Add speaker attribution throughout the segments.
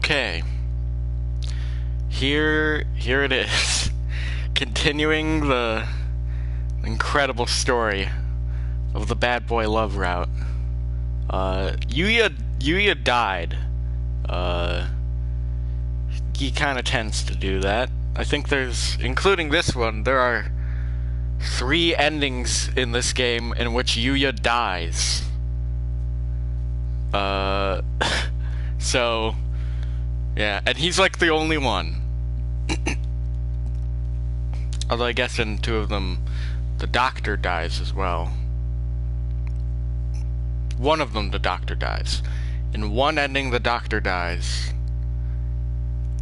Speaker 1: Okay. Here it is. Continuing the incredible story of the bad boy love route. Yuya died. He kind of tends to do that. I think including this one, there are 3 endings in this game in which Yuya dies. So, yeah, and he's like the only one. Although I guess in 2 of them, the doctor dies as well. One of them, the doctor dies. In 1 ending, the doctor dies.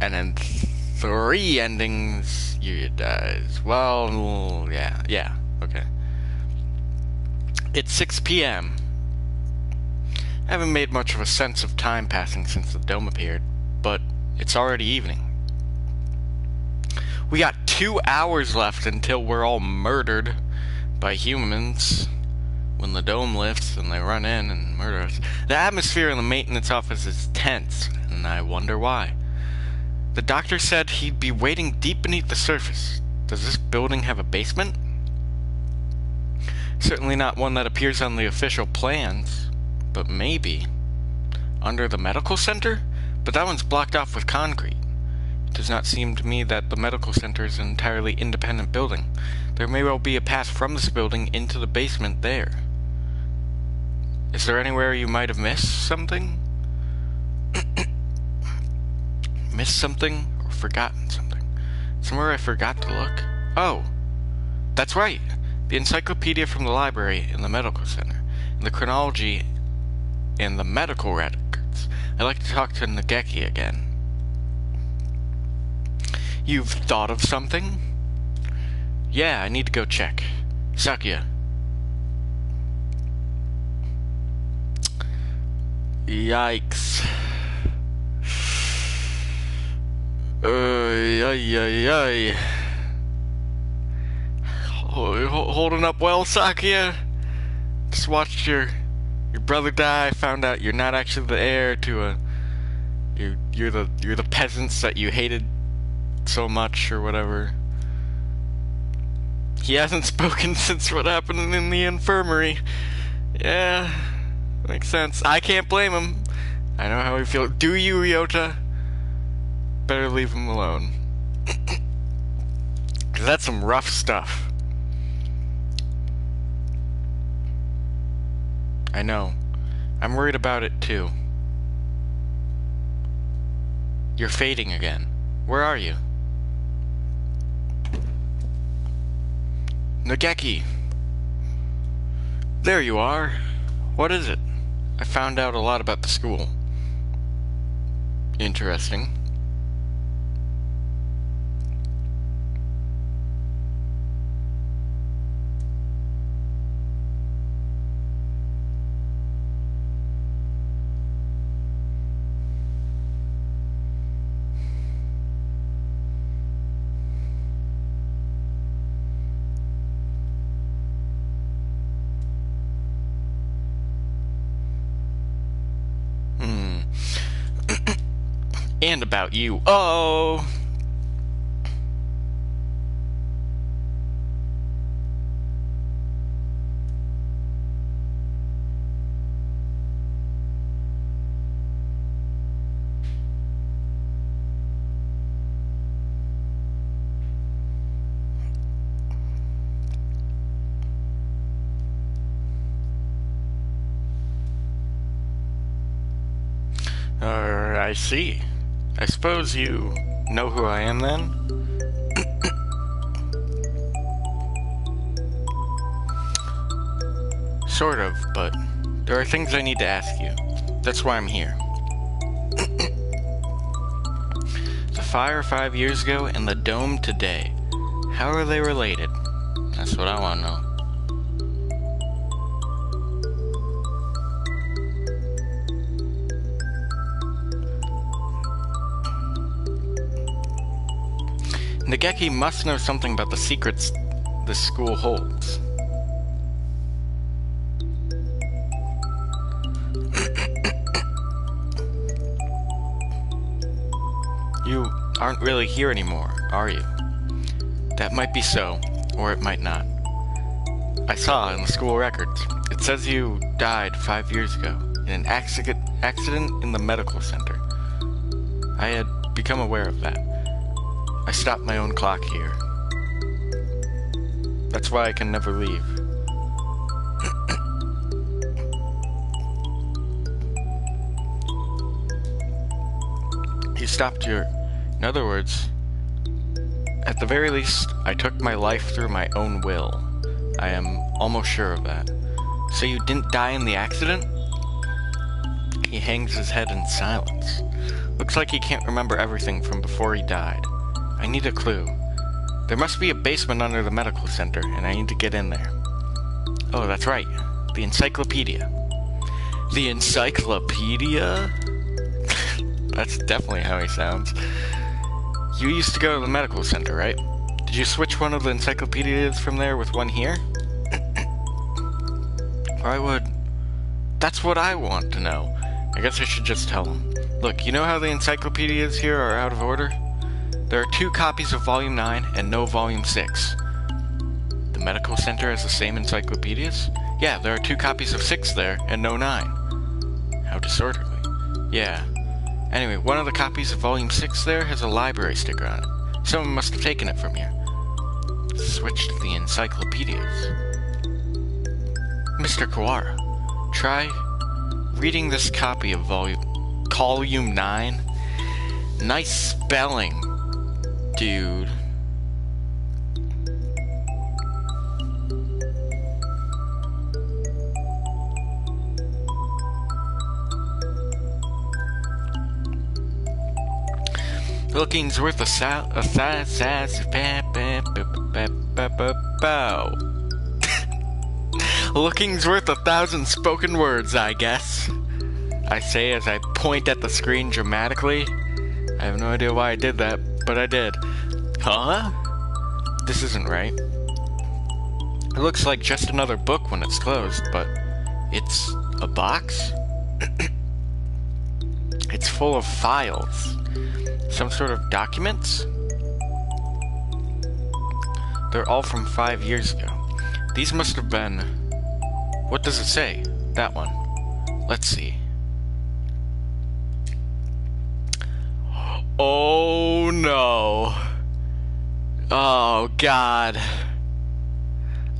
Speaker 1: And in 3 endings, Yuya dies. Well, yeah, okay. It's 6 p.m. I haven't made much of a sense of time passing since the dome appeared, but it's already evening. We got 2 hours left until we're all murdered by humans when the dome lifts and they run in and murder us. The atmosphere in the maintenance office is tense, and I wonder why. The doctor said he'd be waiting deep beneath the surface. Does this building have a basement? Certainly not one that appears on the official plans, but maybe under the medical center? But that one's blocked off with concrete. It does not seem to me that the medical center is an entirely independent building. There may well be a path from this building into the basement there. Is there anywhere you might have missed something? Missed something or forgotten something? Somewhere I forgot to look? Oh, that's right. The encyclopedia from the library in the medical center. And the chronology in the medical records. I'd like to talk to Nageki again. You've thought of something? Yeah, I need to go check. Sakuya. Yikes. Holding up well, Sakuya? Just watched your brother die, found out you're not actually the heir to you're the peasants that you hated so much or whatever. He hasn't spoken since what happened in the infirmary. Yeah, makes sense. I can't blame him. I know how he feels. Do you, Ryota? Better leave him alone. 'Cause that's some rough stuff. I know. I'm worried about it too. You're fading again. Where are you? Nageki! There you are. What is it? I found out a lot about the school. Interesting. And about you. Oh! I see. I suppose you know who I am then? Sort of, but there are things I need to ask you. That's why I'm here. The fire 5 years ago and the dome today. How are they related? That's what I want to know. Nageki must know something about the secrets this school holds. You aren't really here anymore, are you? That might be so, or it might not. I saw in the school records. It says you died 5 years ago in an accident in the medical center. I had become aware of that. I stopped my own clock here. That's why I can never leave. You stopped your... In other words, at the very least, I took my life through my own will. I am almost sure of that. So you didn't die in the accident? He hangs his head in silence. Looks like he can't remember everything from before he died. I need a clue. There must be a basement under the medical center, and I need to get in there. Oh, that's right. The encyclopedia. The encyclopedia? That's definitely how he sounds. You used to go to the medical center, right? Did you switch one of the encyclopedias from there with one here? I would... That's what I want to know. I guess I should just tell him. Look, you know how the encyclopedias here are out of order? There are 2 copies of Volume 9 and no Volume 6. The medical center has the same encyclopedias? Yeah, there are 2 copies of 6 there and no 9. How disorderly. Yeah. Anyway, one of the copies of Volume 6 there has a library sticker on it. Someone must have taken it from here. Switched the encyclopedias. Mr. Kawara, try reading this copy of Volume 9. Nice spelling, dude. Looking's worth Looking's worth 1,000 spoken words, I guess. I say as I point at the screen dramatically. I have no idea why I did that, but I did. Huh? This isn't right. It looks like just another book when it's closed, but it's a box? It's full of files. Some sort of documents? They're all from 5 years ago. These must have been... What does it say? That one. Let's see. Oh no. Oh god.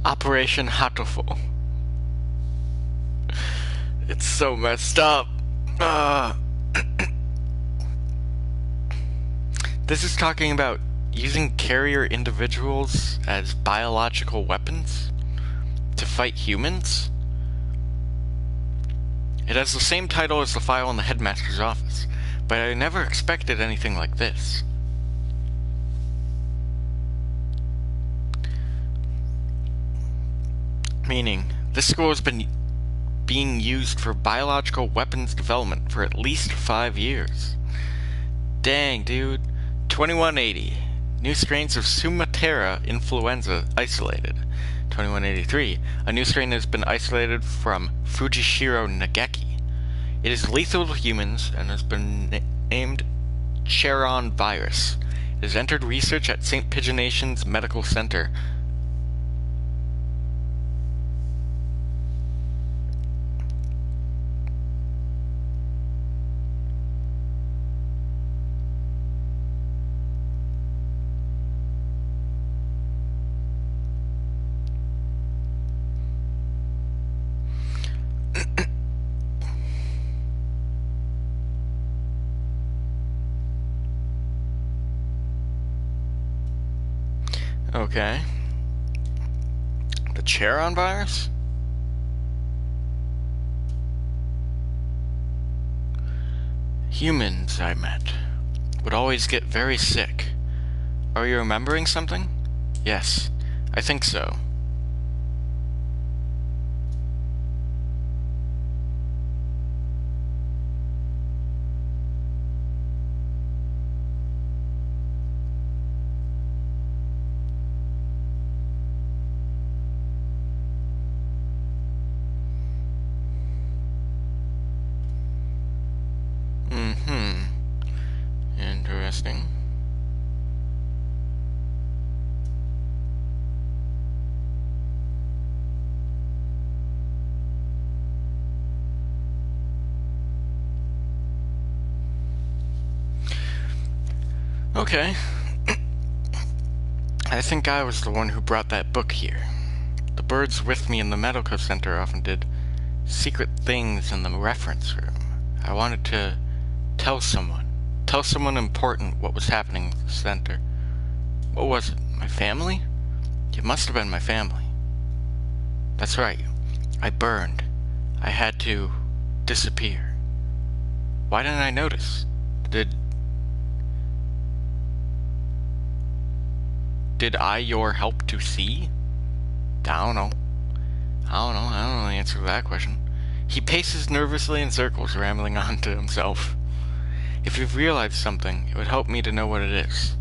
Speaker 1: Operation Hatoful. It's so messed up. This is talking about using carrier individuals as biological weapons to fight humans. It has the same title as the file in the headmaster's office, but I never expected anything like this. Meaning, this school has been being used for biological weapons development for at least 5 years. Dang, dude. 2180. New strains of Sumatera influenza isolated. 2183. A new strain has been isolated from Fujishiro Nageki. It is lethal to humans and has been named Charon virus. It has entered research at St. Pigeonation's Medical Center. Okay. The Charon virus? Humans I met would always get very sick. Are you remembering something? Yes, I think so. interesting. Okay. I think I was the one who brought that book here. The birds with me in the medical center often did secret things in the reference room. I wanted to tell someone important what was happening at the center. What was it? My family? It must have been my family. That's right. I burned. I had to disappear. Why didn't I notice? Did I your help to see? I don't know. I don't know the answer to that question. He paces nervously in circles, rambling on to himself. If you've realized something, it would help me to know what it is.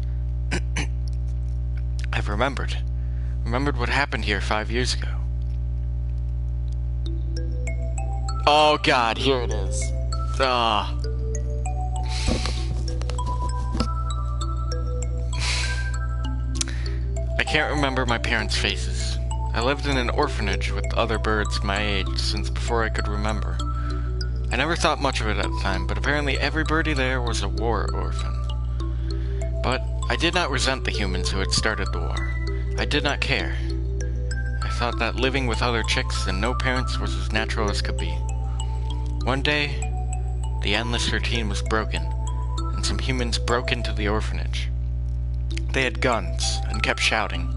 Speaker 1: I've remembered what happened here 5 years ago. Oh God, here it is. I can't remember my parents' faces. I lived in an orphanage with other birds my age since before I could remember. I never thought much of it at the time, but apparently every birdie there was a war orphan. But I did not resent the humans who had started the war. I did not care. I thought that living with other chicks and no parents was as natural as could be. One day, the endless routine was broken, and some humans broke into the orphanage. They had guns and kept shouting,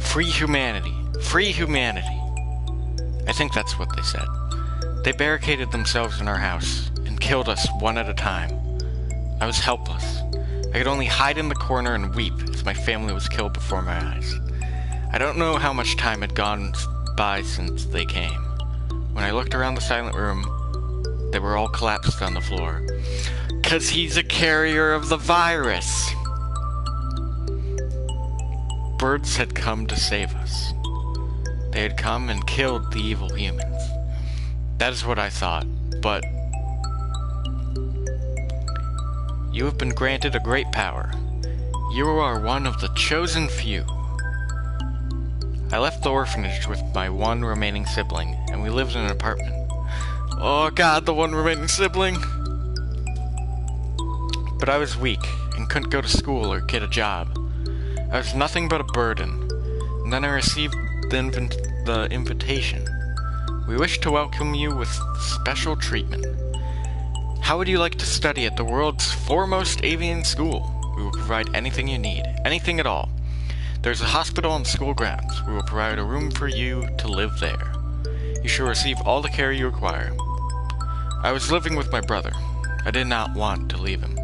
Speaker 1: "Free humanity! Free humanity!" I think that's what they said. They barricaded themselves in our house and killed us one at a time. I was helpless. I could only hide in the corner and weep as my family was killed before my eyes. I don't know how much time had gone by since they came. When I looked around the silent room, they were all collapsed on the floor. 'Cause he's a carrier of the virus! Birds had come to save us. They had come and killed the evil humans. That is what I thought, but you have been granted a great power. You are one of the chosen few. I left the orphanage with my one remaining sibling, and we lived in an apartment. Oh God, the one remaining sibling! But I was weak, and couldn't go to school or get a job. I was nothing but a burden, and then I received the invitation. We wish to welcome you with special treatment. How would you like to study at the world's foremost avian school? We will provide anything you need, anything at all. There's a hospital on the school grounds. We will provide a room for you to live there. You shall receive all the care you require. I was living with my brother. I did not want to leave him.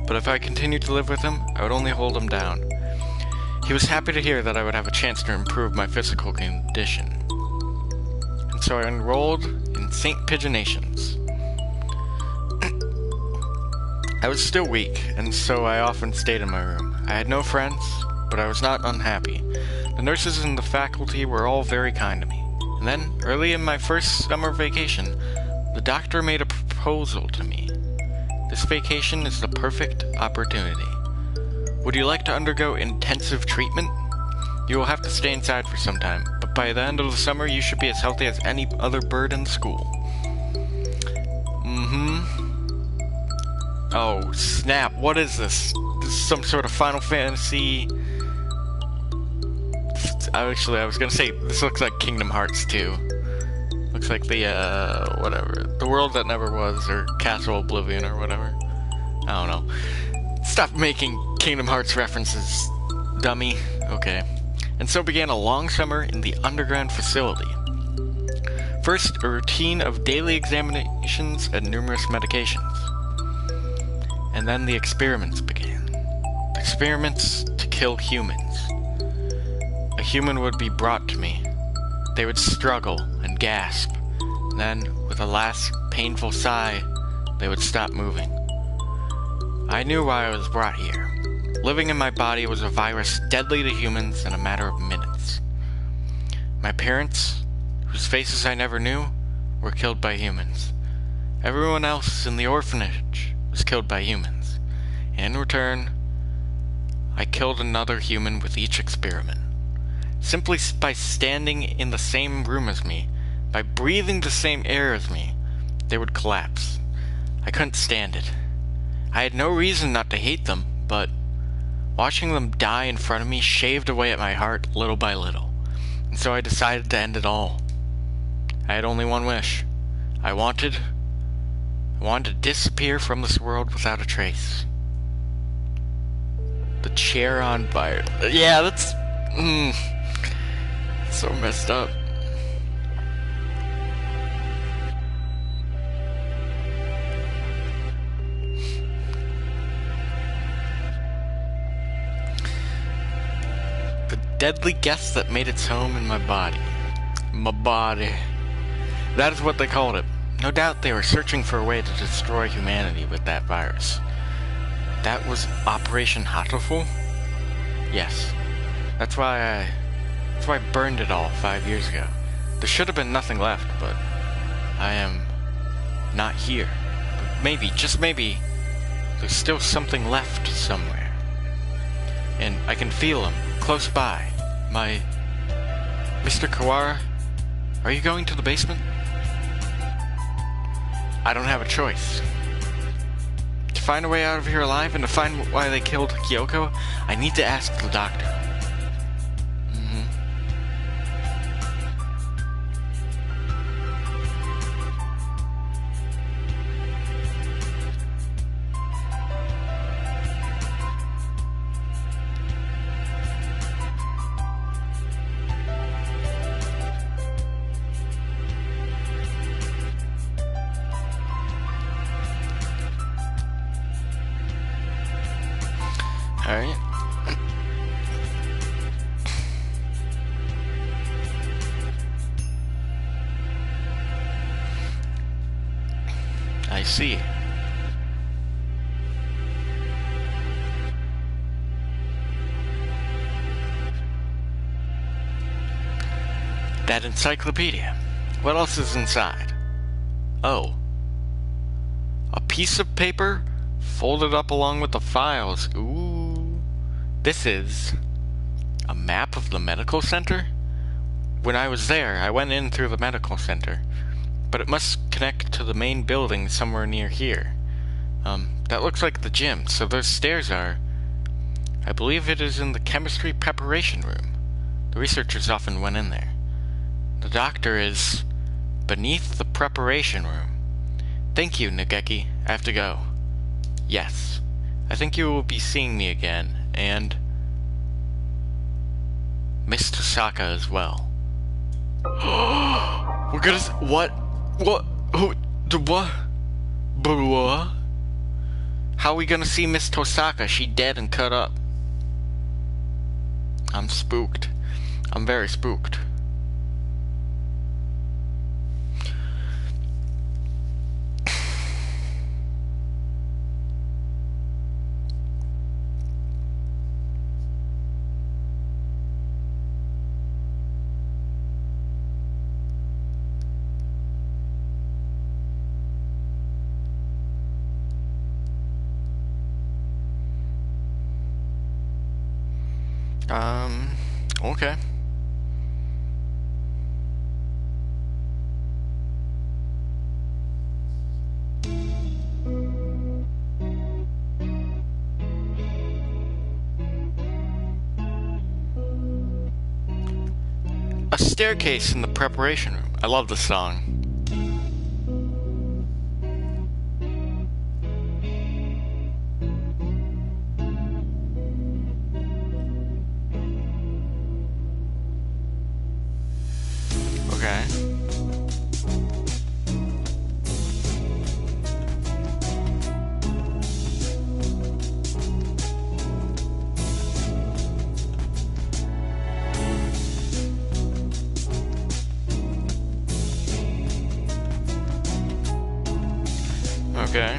Speaker 1: But if I continued to live with him, I would only hold him down. He was happy to hear that I would have a chance to improve my physical condition. And so I enrolled in St. Pigeonations. I was still weak, and so I often stayed in my room. I had no friends, but I was not unhappy. The nurses and the faculty were all very kind to me. And then, early in my first summer vacation, the doctor made a proposal to me. This vacation is the perfect opportunity. Would you like to undergo intensive treatment? You will have to stay inside for some time, but by the end of the summer you should be as healthy as any other bird in the school. Oh, snap, what is this? This is some sort of Final Fantasy... Actually, I was gonna say, this looks like Kingdom Hearts 2. Looks like the, whatever. The World That Never Was, or Castle Oblivion, or whatever. I don't know. Stop making Kingdom Hearts references, dummy. Okay. And so began a long summer in the underground facility. First, a routine of daily examinations and numerous medications. And then the experiments began. The experiments to kill humans. A human would be brought to me. They would struggle and gasp. Then, with a last painful sigh, they would stop moving. I knew why I was brought here. Living in my body was a virus deadly to humans in a matter of minutes. My parents, whose faces I never knew, were killed by humans. Everyone else in the orphanage was killed by humans. In return, I killed another human with each experiment. Simply by standing in the same room as me, by breathing the same air as me, they would collapse. I couldn't stand it. I had no reason not to hate them, but watching them die in front of me shaved away at my heart little by little, and so I decided to end it all. I had only one wish. I wanted to disappear from this world without a trace. The chair on fire. Yeah, that's so messed up. The deadly guest that made its home in my body. My body. That is what they called it. No doubt they were searching for a way to destroy humanity with that virus. That was Operation Hatoful? Yes. That's why I burned it all 5 years ago. There should have been nothing left, but I am not here. But maybe, just maybe, there's still something left somewhere. And I can feel him, close by. My... Mr. Kawara, are you going to the basement? I don't have a choice. To find a way out of here alive and to find why they killed Kyoko, I need to ask the doctor. Alright. I see. That encyclopedia. What else is inside? Oh. A piece of paper folded up along with the files. Ooh. This is a map of the medical center? When I was there, I went in through the medical center, but it must connect to the main building somewhere near here. That looks like the gym, so those stairs are... I believe it is in the chemistry preparation room. The researchers often went in there. The doctor is beneath the preparation room. Thank you, Nageki. I have to go. Yes. I think you will be seeing me again, and Miss Tosaka as well. We're gonna... What? What? Who? What? What? How are we gonna see Miss Tosaka? She dead and cut up. I'm spooked. I'm very spooked. Okay. A staircase in the preparation room. I love the song. Okay. Okay.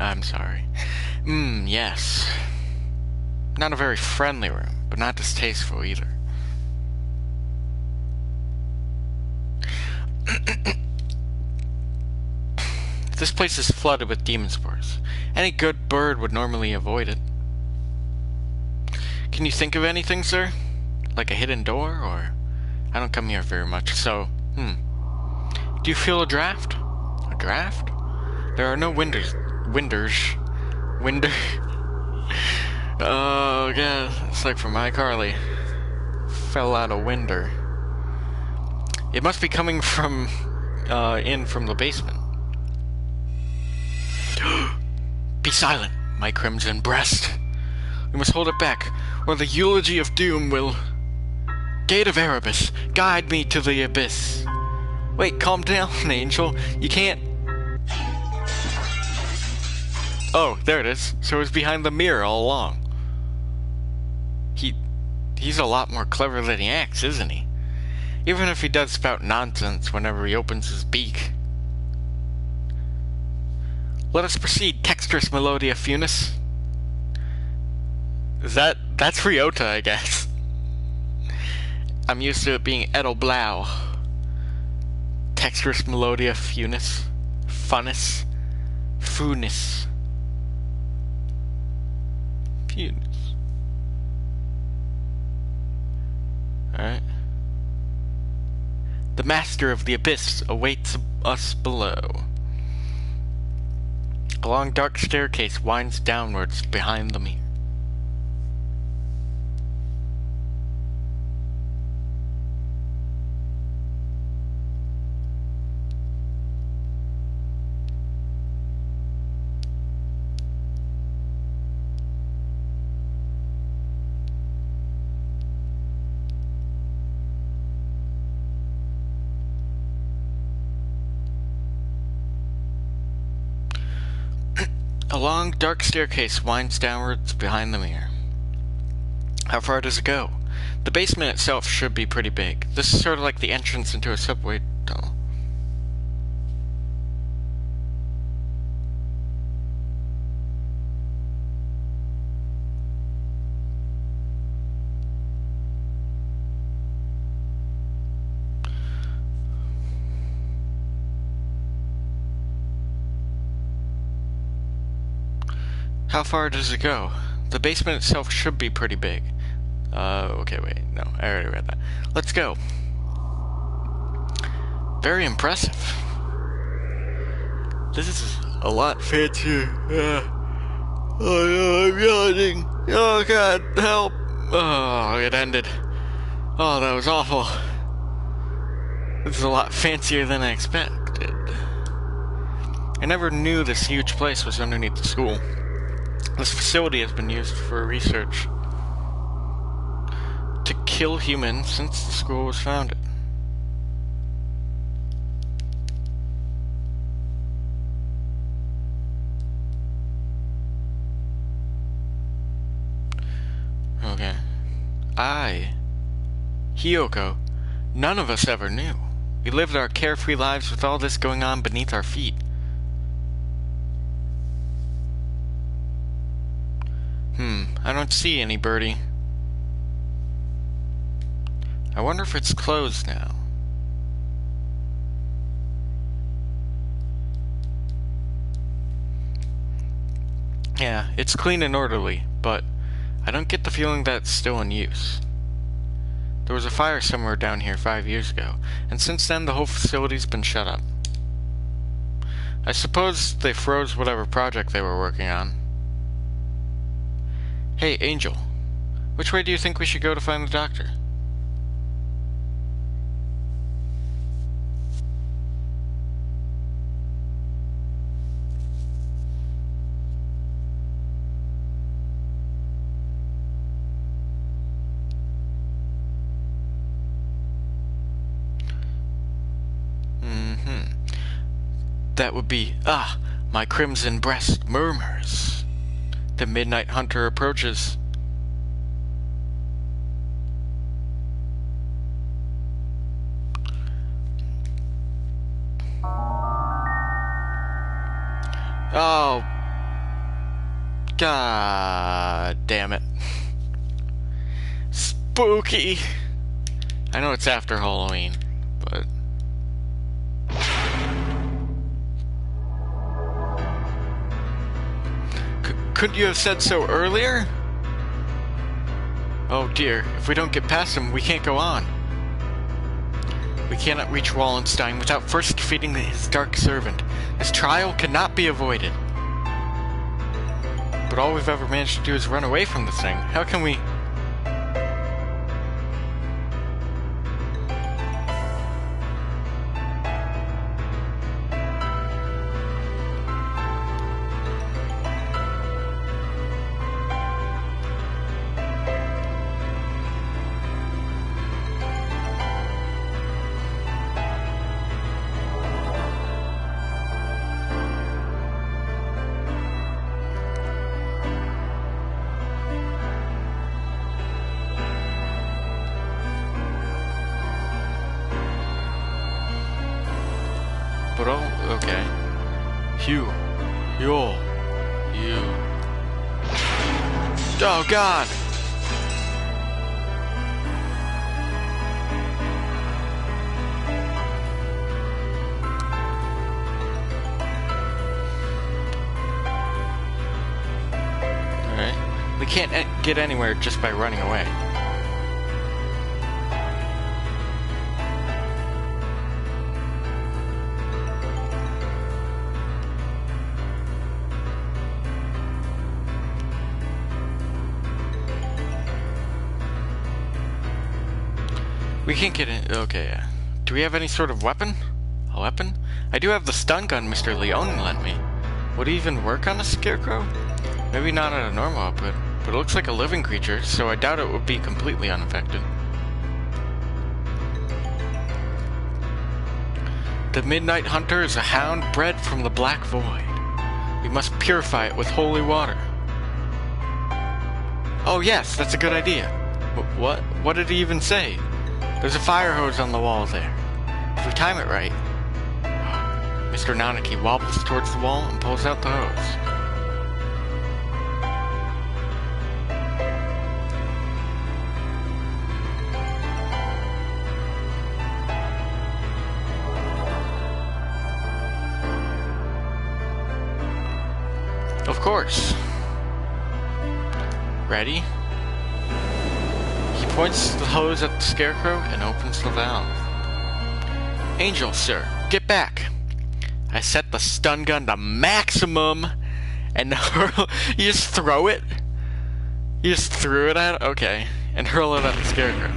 Speaker 1: I'm sorry. Yes. Not a very friendly room, but not distasteful either. This place is flooded with demon spores. Any good bird would normally avoid it. Can you think of anything, sir? Like a hidden door, or... I don't come here very much, so... Do you feel a draft? A draft? There are no winders. Oh, God. It's like from iCarly. Fell out a winder. It must be coming from... in from the basement. Be silent, my crimson breast. We must hold it back, or the eulogy of doom will... Gate of Erebus, guide me to the abyss. Wait, calm down, Angel. You can't... Oh, there it is. So it's behind the mirror all along. He's a lot more clever than he acts, isn't he? Even if he does spout nonsense whenever he opens his beak. Let us proceed, Textress Melodia Funis. That's Ryota, I guess. I'm used to it being Edelblau. Textress Melodia Funis. Funis. Funis. Funis. Alright. The Master of the Abyss awaits us below. A long dark staircase winds downwards behind the mirror. A long, dark staircase winds downwards behind the mirror. How far does it go? The basement itself should be pretty big. This is sort of like the entrance into a subway tunnel. How far does it go? The basement itself should be pretty big. Okay, wait. No, I already read that. Let's go. Very impressive. This is a lot fancier. Oh no, I'm yawning. Oh God, help. Oh, it ended. Oh, that was awful. This is a lot fancier than I expected. I never knew this huge place was underneath the school. This facility has been used for research to kill humans since the school was founded. Okay. Hiyoko, none of us ever knew. We lived our carefree lives with all this going on beneath our feet. I don't see any, Birdie. I wonder if it's closed now. Yeah, it's clean and orderly, but I don't get the feeling that it's still in use. There was a fire somewhere down here 5 years ago, and since then the whole facility's been shut up. I suppose they froze whatever project they were working on. Hey, Angel. Which way do you think we should go to find the doctor? That would be... my crimson breast murmurs. The Midnight Hunter approaches. Oh, God damn it. Spooky. I know it's after Halloween, but... Couldn't you have said so earlier? Oh dear, if we don't get past him, we can't go on. We cannot reach Wallenstein without first defeating his dark servant. His trial cannot be avoided. But all we've ever managed to do is run away from the thing. How can we... But oh, okay. You. Oh God! Alright. We can't get anywhere just by running away. We can't get in. Okay. Do we have any sort of weapon? A weapon? I do have the stun gun Mr. Leone lent me. Would it even work on a scarecrow? Maybe not at a normal output, but it looks like a living creature, so I doubt it would be completely unaffected. The Midnight Hunter is a hound bred from the Black Void. We must purify it with holy water. Oh yes, that's a good idea. What did he even say? There's a fire hose on the wall there. If we time it right... Mr. Nanaki wobbles towards the wall and pulls out the hose. Of course. Ready? He points the hose at the scarecrow and opens the valve. Angel, sir, get back. I set the stun gun to maximum and hurl. You just throw it? You just threw it at it? Okay. And hurl it at the scarecrow.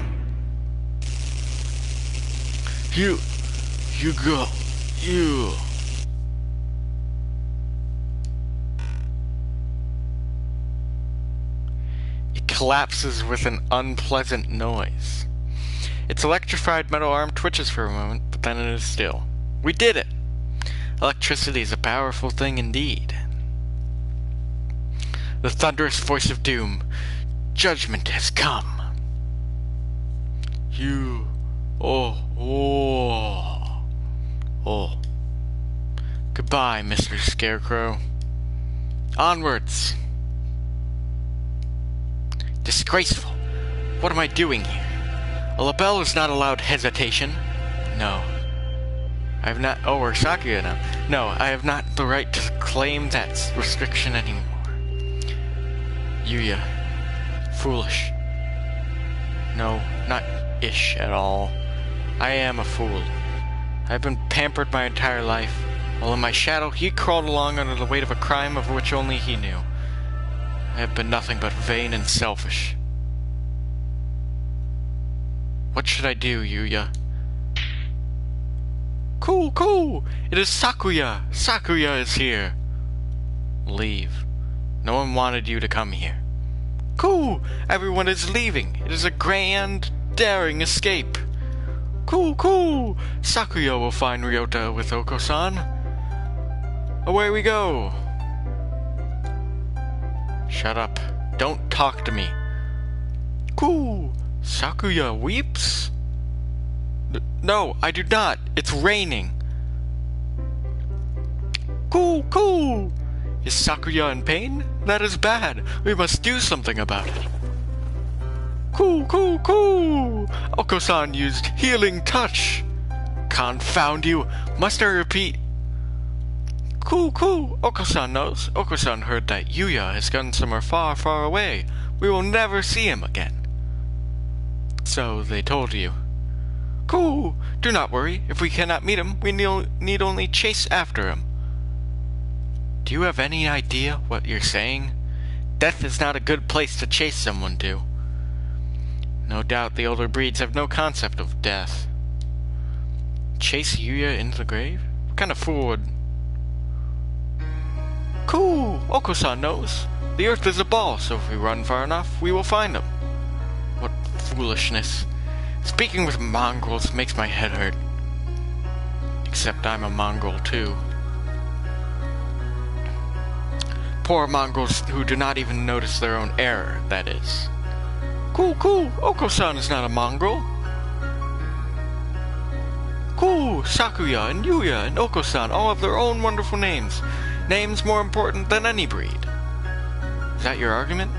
Speaker 1: You go. You. Collapses with an unpleasant noise. Its electrified metal arm twitches for a moment, but then it is still. We did it! Electricity is a powerful thing indeed. The thunderous voice of doom. Judgment has come. You... Oh. Goodbye, Mr. Scarecrow. Onwards! Disgraceful. What am I doing here? A label is not allowed hesitation. No. I have not... Oh, we're Sakuya now. No, I have not the right to claim that restriction anymore. Yuya. Foolish. No, not ish at all. I am a fool. I've been pampered my entire life, while in my shadow he crawled along under the weight of a crime of which only he knew. I have been nothing but vain and selfish. What should I do, Yuya? Cool! It is Sakuya! Sakuya is here! Leave. No one wanted you to come here. Cool! Everyone is leaving! It is a grand, daring escape! Cool! Sakuya will find Ryota with Oko-san. Away we go! Shut up. Don't talk to me. Cool! Sakuya weeps? No, I do not. It's raining. Cool! Is Sakuya in pain? That is bad. We must do something about it. Cool. Oko-san used healing touch. Confound you. Must I repeat? Cool. Oko-san knows. Oko-san heard that Yuya has gone somewhere far, far away. We will never see him again. So they told you. Cool. Do not worry. If we cannot meet him, we need only chase after him. Do you have any idea what you're saying? Death is not a good place to chase someone to. No doubt the older breeds have no concept of death. Chase Yuya into the grave? What kind of fool would... Cool! Oko-san knows. The earth is a ball, so if we run far enough, we will find him. What foolishness. Speaking with mongrels makes my head hurt. Except I'm a mongrel too. Poor mongrels who do not even notice their own error, that is. Cool. Oko-san is not a mongrel. Cool. Sakuya and Yuya and Oko-san all have their own wonderful names. Names more important than any breed. Is that your argument?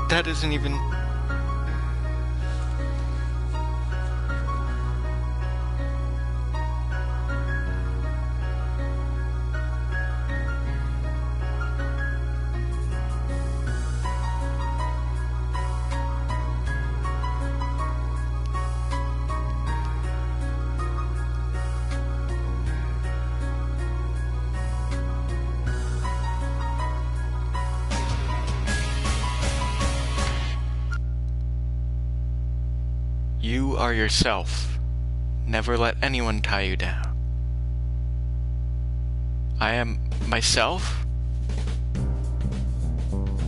Speaker 1: That isn't even... You are yourself. Never let anyone tie you down. I am myself?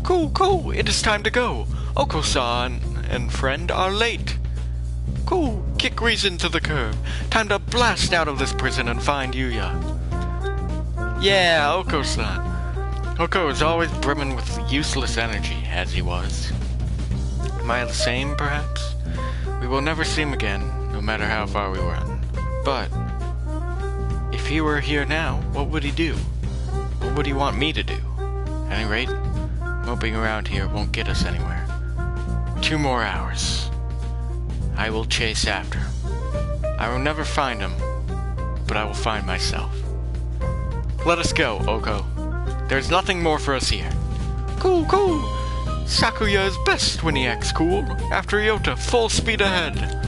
Speaker 1: Cool. It is time to go. Oko-san and friend are late. Cool. Kick reason to the curb. Time to blast out of this prison and find Yuya. Yeah, Oko-san. Oko is always brimming with useless energy, as he was. Am I the same, perhaps? We will never see him again, no matter how far we run. But, if he were here now, what would he do? What would he want me to do? At any rate, moping around here won't get us anywhere. 2 more hours. I will chase after him. I will never find him, but I will find myself. Let us go, Oko. There's nothing more for us here. Cool. Sakuya is best when he acts cool. After Ryota, full speed ahead.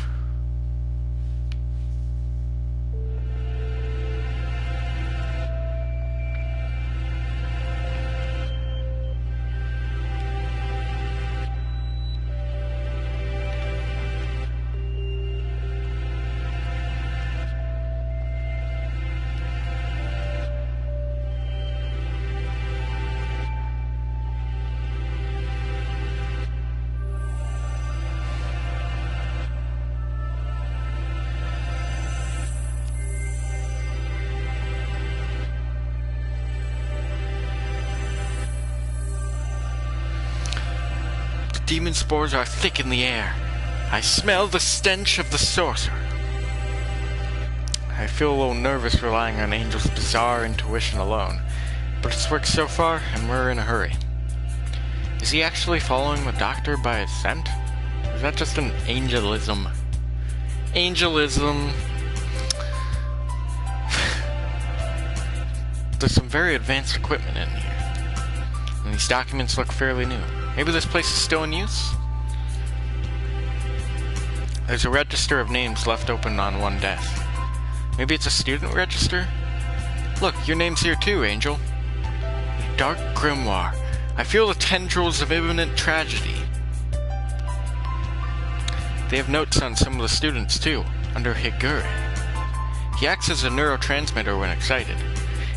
Speaker 1: Demon spores are thick in the air. I smell the stench of the sorcerer. I feel a little nervous relying on Angel's bizarre intuition alone, but it's worked so far, and we're in a hurry. Is he actually following the doctor by his scent? Or is that just an angelism? Angelism. There's some very advanced equipment in here, and these documents look fairly new. Maybe this place is still in use? There's a register of names left open on one desk. Maybe it's a student register? Look, your name's here too, Angel. Dark Grimoire. I feel the tendrils of imminent tragedy. They have notes on some of the students too, under Higure. He acts as a neurotransmitter when excited.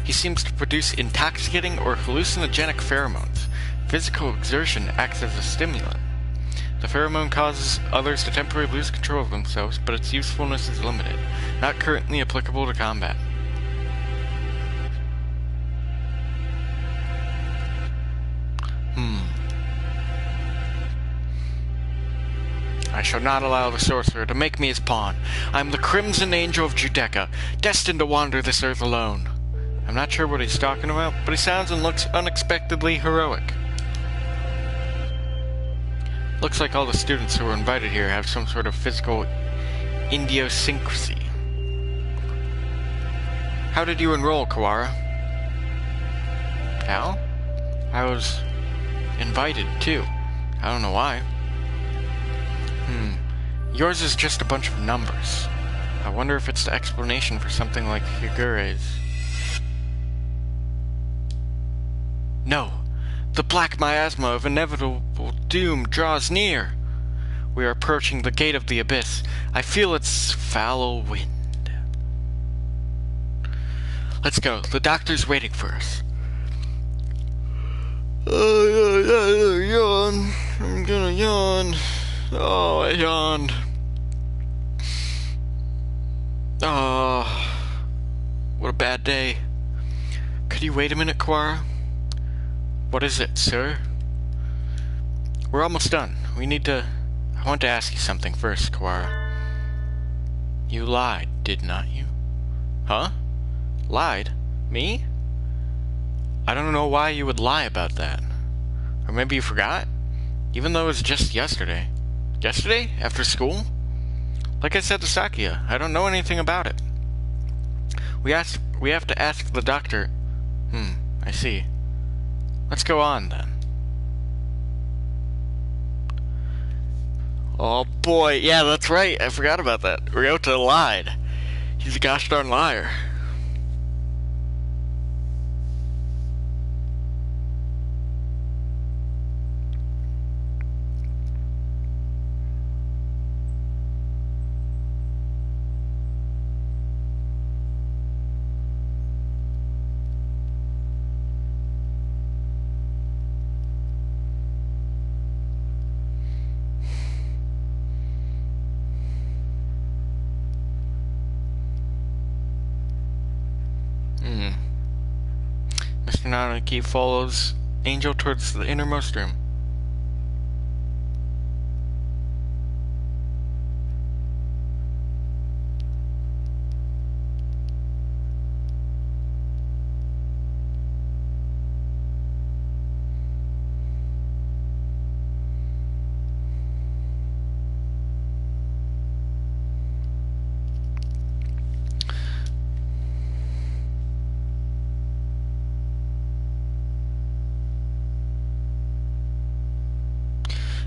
Speaker 1: He seems to produce intoxicating or hallucinogenic pheromones. Physical exertion acts as a stimulant. The pheromone causes others to temporarily lose control of themselves, but its usefulness is limited, not currently applicable to combat. I shall not allow the sorcerer to make me his pawn. I am the Crimson Angel of Judecca, destined to wander this earth alone. I'm not sure what he's talking about, but he sounds and looks unexpectedly heroic. Looks like all the students who were invited here have some sort of physical idiosyncrasy. How did you enroll, Kawara? How? I was invited, too. I don't know why. Yours is just a bunch of numbers. I wonder if it's the explanation for something like Higure's. No! The black miasma of inevitable doom draws near! We are approaching the gate of the abyss. I feel its foul wind. Let's go. The doctor's waiting for us. Yawn. I'm gonna yawn. Oh, I yawned. Oh, what a bad day. Could you wait a minute, Kawara? What is it, sir? We're almost done. I want to ask you something first, Kawara. You lied, did not you? Huh? Lied? Me? I don't know why you would lie about that. Or maybe you forgot? Even though it was just yesterday. Yesterday? After school? Like I said to Sakia, I don't know anything about it. We have to ask the doctor. I see. Let's go on, then. Oh boy, yeah, that's right. I forgot about that. Ryota lied. He's a gosh darn liar. Mr. Nanaki follows Angel towards the innermost room.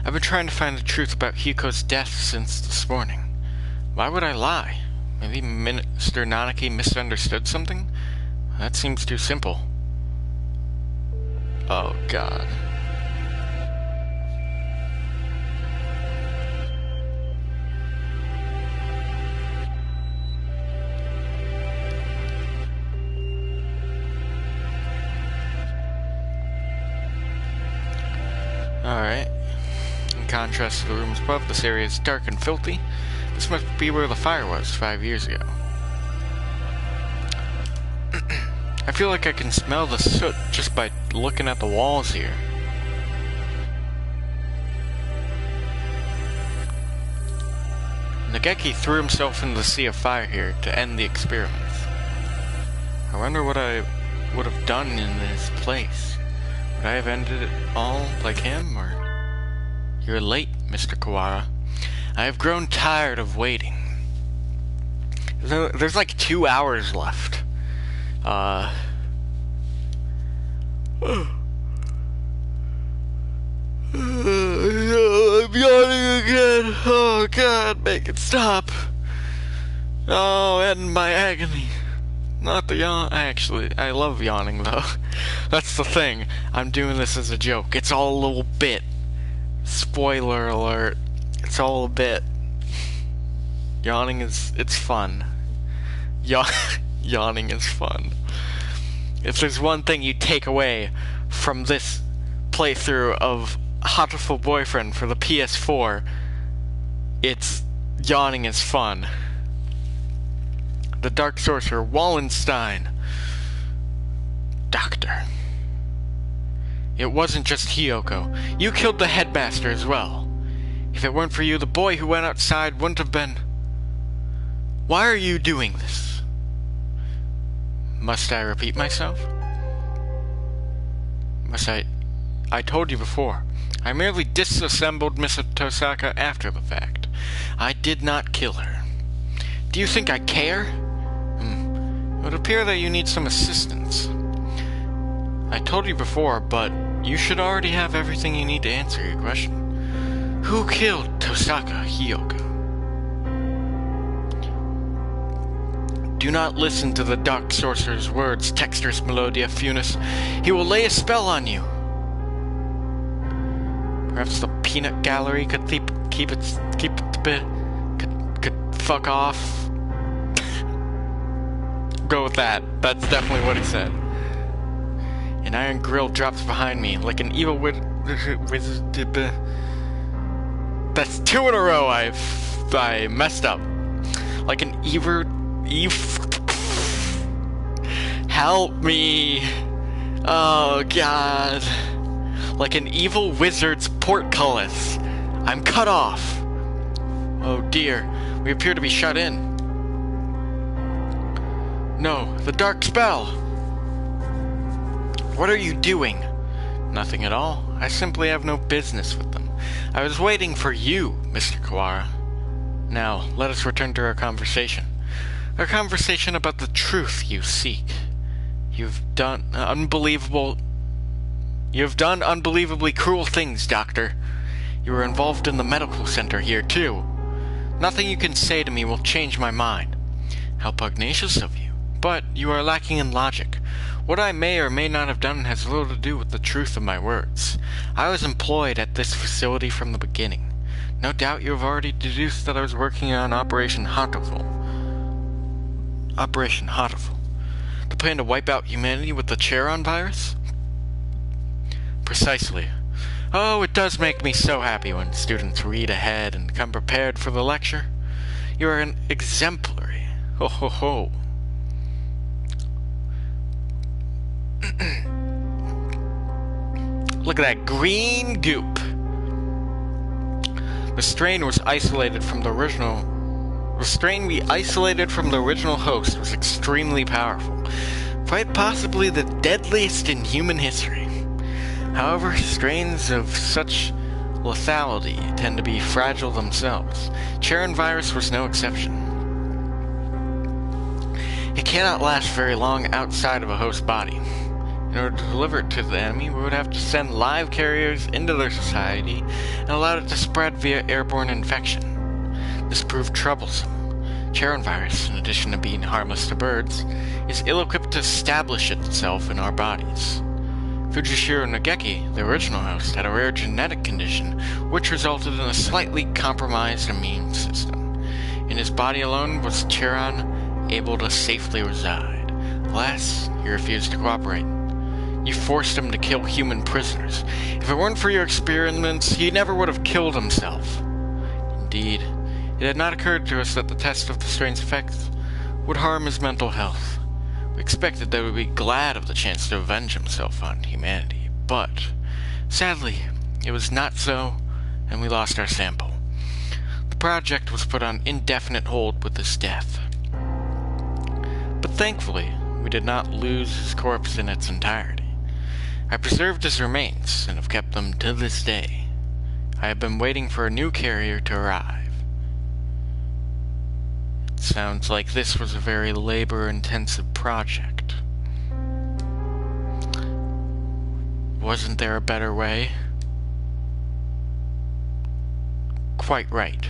Speaker 1: I've been trying to find the truth about Hiko's death since this morning. Why would I lie? Maybe Mr. Nanaki misunderstood something? That seems too simple. Oh, God. Alright. In contrast to the rooms above, this area is dark and filthy. This must be where the fire was 5 years ago. I feel like I can smell the soot just by looking at the walls here. Nageki threw himself into the sea of fire here to end the experiments. I wonder what I would have done in his place. Would I have ended it all like him, or... You're late, Mr. Kawara. I have grown tired of waiting. There's like 2 hours left. I'm yawning again. Oh, God, make it stop. Oh, end my agony. Not the yawn. Actually, I love yawning, though. That's the thing. I'm doing this as a joke. It's all a little bit. Spoiler alert. It's all a bit. Yawning it's fun. Yawning is fun. If there's one thing you take away from this playthrough of Hatoful Boyfriend for the PS4, it's yawning is fun. The Dark Sorcerer, Wallenstein. Doctor. It wasn't just Hiyoko. You killed the headmaster as well. If it weren't for you, the boy who went outside wouldn't have been... Why are you doing this? Must I repeat myself? I told you before. I merely disassembled Miss Tosaka after the fact. I did not kill her. Do you think I care? It would appear that you need some assistance. I told you before, but you should already have everything you need to answer your question. Who killed Tosaka Hiyoko? Do not listen to the Dark Sorcerer's words, Textus Melodia Funis. He will lay a spell on you. Perhaps the peanut gallery could fuck off. Go with that. That's definitely what he said. An iron grill drops behind me like an evil wizard. That's 2 in a row. I messed up. Like an help me. Oh god. Like an evil wizard's portcullis. I'm cut off. Oh dear. We appear to be shut in. No, the dark spell. What are you doing? Nothing at all. I simply have no business with them. I was waiting for you, Mr. Kawara. Now, let us return to our conversation. Our conversation about the truth you seek. You've done unbelievably cruel things, Doctor. You were involved in the medical center here, too. Nothing you can say to me will change my mind. How pugnacious of you. But you are lacking in logic. What I may or may not have done has little to do with the truth of my words. I was employed at this facility from the beginning. No doubt you have already deduced that I was working on Operation Hatoful. Operation Hatoful. The plan to wipe out humanity with the Charon virus? Precisely. Oh, it does make me so happy when students read ahead and come prepared for the lecture. You are an exemplary. Ho ho ho. Look at that green goop. The strain we isolated from the original host was extremely powerful, quite possibly the deadliest in human history. However, strains of such lethality tend to be fragile themselves. Charon virus was no exception. It cannot last very long outside of a host body. In order to deliver it to the enemy, we would have to send live carriers into their society and allow it to spread via airborne infection. This proved troublesome. Charon virus, in addition to being harmless to birds, is ill-equipped to establish itself in our bodies. Fujishiro Nageki, the original host, had a rare genetic condition which resulted in a slightly compromised immune system. In his body alone was Charon able to safely reside. Alas, he refused to cooperate. You forced him to kill human prisoners. If it weren't for your experiments, he never would have killed himself. Indeed, it had not occurred to us that the test of the strain's effects would harm his mental health. We expected that he would be glad of the chance to avenge himself on humanity, but sadly, it was not so, and we lost our sample. The project was put on indefinite hold with his death. But thankfully, we did not lose his corpse in its entirety. I preserved his remains and have kept them to this day. I have been waiting for a new carrier to arrive. It sounds like this was a very labor-intensive project. Wasn't there a better way? Quite right.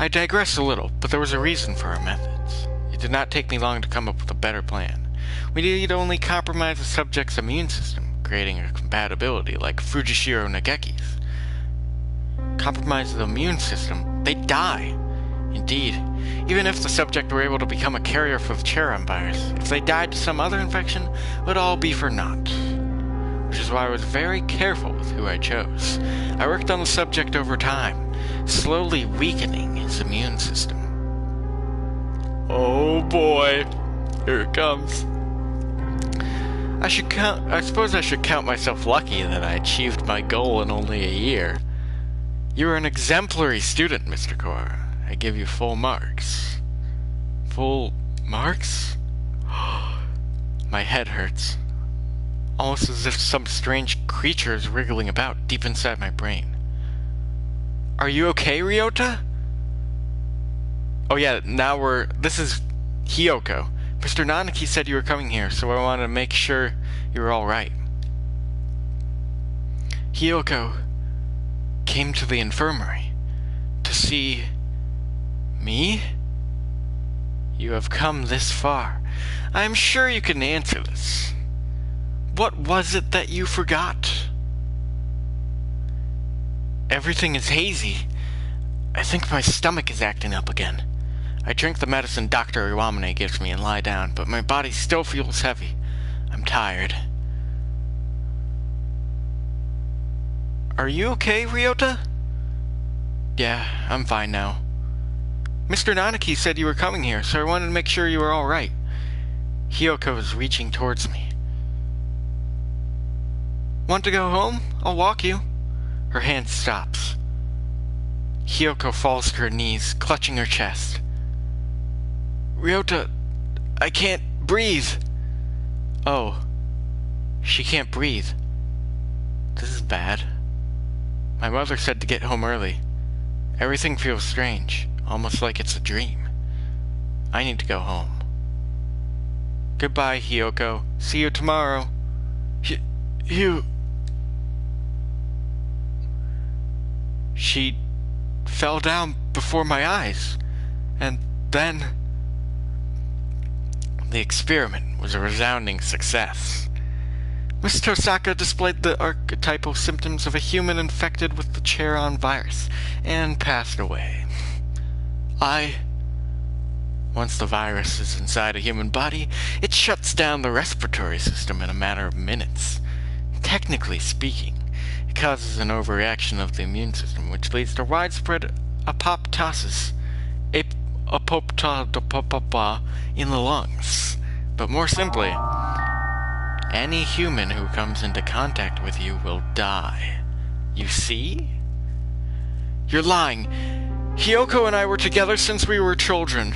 Speaker 1: I digress a little, but there was a reason for our methods. It did not take me long to come up with a better plan. We need only compromise the subject's immune system, creating a compatibility like Fujishiro Nageki's. Compromise the immune system, they'd die. Indeed, even if the subject were able to become a carrier for the Charon virus, if they died to some other infection, it would all be for naught. Which is why I was very careful with who I chose. I worked on the subject over time, slowly weakening his immune system. Oh boy, here it comes. I suppose I should count myself lucky that I achieved my goal in only a year. You are an exemplary student, Mr. Kawara. I give you full marks. Full marks? My head hurts, almost as if some strange creature is wriggling about deep inside my brain. Are you okay, Ryota? Oh yeah, this is Hiyoko. Mr. Nanaki said you were coming here, so I wanted to make sure you were alright. Hiyoko came to the infirmary to see me? You have come this far. I am sure you can answer this. What was it that you forgot? Everything is hazy. I think my stomach is acting up again. I drink the medicine Dr. Iwamane gives me and lie down, but my body still feels heavy. I'm tired. Are you okay, Ryota? Yeah, I'm fine now. Mr. Nanaki said you were coming here, so I wanted to make sure you were alright. Hiyoko is reaching towards me. Want to go home? I'll walk you. Her hand stops. Hiyoko falls to her knees, clutching her chest. Ryota, I can't breathe. Oh, she can't breathe. This is bad. My mother said to get home early. Everything feels strange, almost like it's a dream. I need to go home. Goodbye, Hiyoko. See you tomorrow. You... She fell down before my eyes, and then... The experiment was a resounding success. Miss Tosaka displayed the archetypal symptoms of a human infected with the Charon virus, and passed away. Once the virus is inside a human body, it shuts down the respiratory system in a matter of minutes. Technically speaking, it causes an overreaction of the immune system, which leads to widespread apoptosis, in the lungs. But more simply, any human who comes into contact with you will die. You see? You're lying. Hiyoko and I were together since we were children.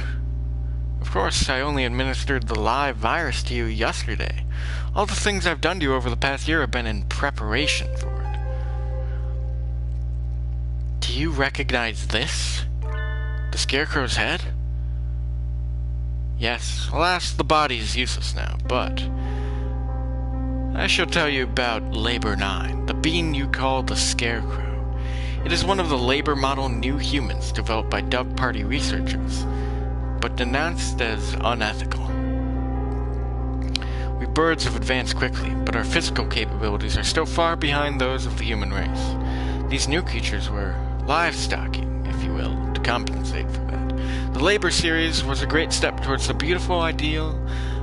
Speaker 1: Of course, I only administered the live virus to you yesterday. All the things I've done to you over the past year have been in preparation for it. Do you recognize this? The Scarecrow's head? Yes, alas, the body is useless now, but... I shall tell you about Labor 9, the being you call the Scarecrow. It is one of the labor model new humans developed by Dove Party researchers, but denounced as unethical. We birds have advanced quickly, but our physical capabilities are still far behind those of the human race. These new creatures were livestocking, if you will, to compensate for that. The Labor series was a great step towards the beautiful ideal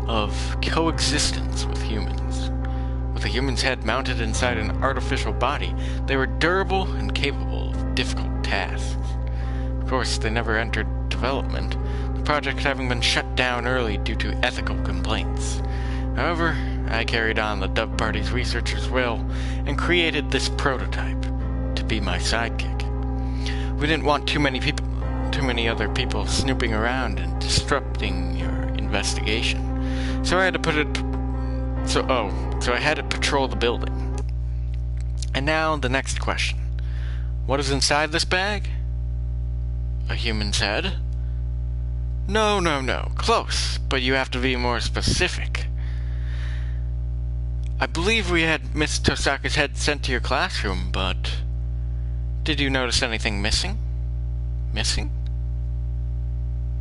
Speaker 1: of coexistence with humans. With a human's head mounted inside an artificial body, they were durable and capable of difficult tasks. Of course, they never entered development, the project having been shut down early due to ethical complaints. However, I carried on the Dove Party's researchers' will and created this prototype to be my sidekick. We didn't want too many other people snooping around and disrupting your investigation, so I had to patrol the building. And now the next question. What is inside this bag? A human's head? No. Close, but you have to be more specific. I believe we had Miss Tosaka's head sent to your classroom, but... Did you notice anything missing? Missing?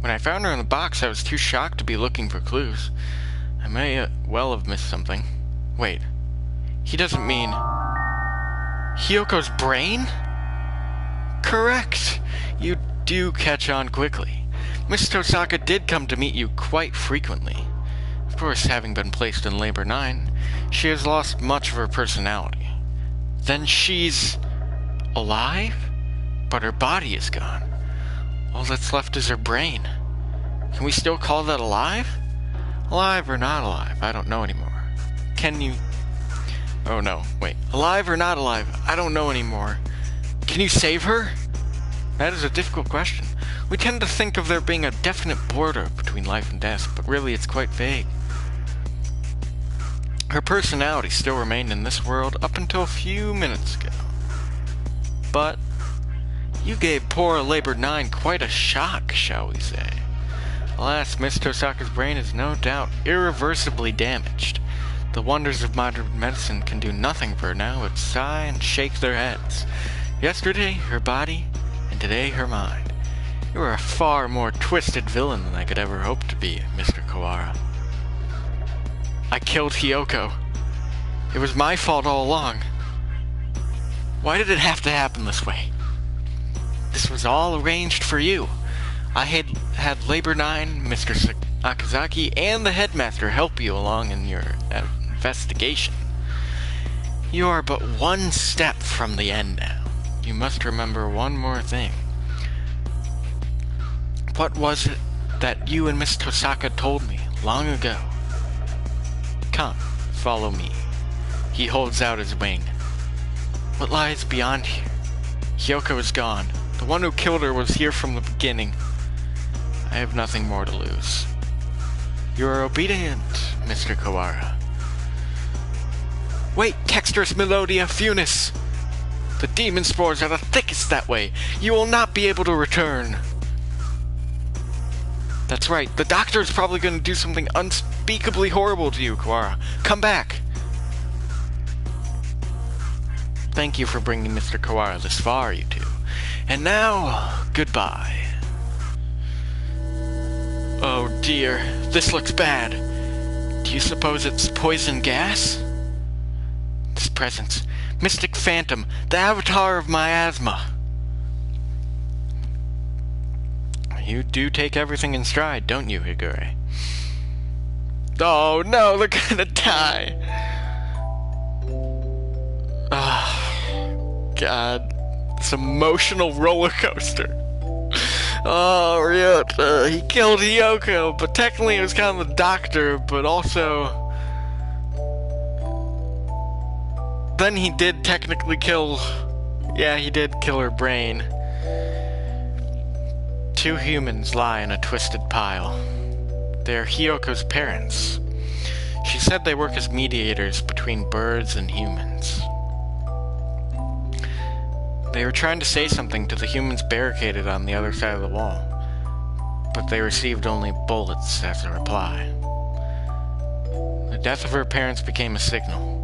Speaker 1: When I found her in the box, I was too shocked to be looking for clues. I may well have missed something. Wait. He doesn't mean... Hiyoko's brain? Correct. You do catch on quickly. Miss Tosaka did come to meet you quite frequently. Of course, having been placed in Labor 9, she has lost much of her personality. Then she's... alive? But her body is gone. All that's left is her brain. Can we still call that alive? Alive or not alive? I don't know anymore. Can you... Oh no, wait. Alive or not alive? I don't know anymore. Can you save her? That is a difficult question. We tend to think of there being a definite border between life and death, but really it's quite vague. Her personality still remained in this world up until a few minutes ago. But you gave poor Labor 9 quite a shock, shall we say. Alas, Miss Tosaka's brain is no doubt irreversibly damaged. The wonders of modern medicine can do nothing for her now but sigh and shake their heads. Yesterday, her body, and today, her mind. You are a far more twisted villain than I could ever hope to be, Mr. Kawara. I killed Hiyoko. It was my fault all along. Why did it have to happen this way? This was all arranged for you. I had Labor 9, Mr. Akazaki, and the headmaster help you along in your investigation. You are but one step from the end now. You must remember one more thing. What was it that you and Miss Tosaka told me long ago? Come, follow me. He holds out his wing. What lies beyond here? Hiyoko is gone. The one who killed her was here from the beginning. I have nothing more to lose. You are obedient, Mr. Kawara. Wait, Textus Melodia Funis! The demon spores are the thickest that way. You will not be able to return. That's right. The doctor is probably going to do something unspeakably horrible to you, Kawara. Come back. Thank you for bringing Mr. Kawara this far, you two. And now, goodbye. Oh dear, this looks bad. Do you suppose it's poison gas? This presence, Mystic Phantom, the avatar of miasma. You do take everything in stride, don't you, Higure? Oh no, they're gonna die! Oh, God. This emotional roller coaster. Oh, Ryota, he killed Hiyoko, but technically it was kind of the doctor, but also... Then he did technically kill... Yeah, he did kill her brain. Two humans lie in a twisted pile. They're Hiyoko's parents. She said they work as mediators between birds and humans. They were trying to say something to the humans barricaded on the other side of the wall, but they received only bullets as a reply. The death of her parents became a signal.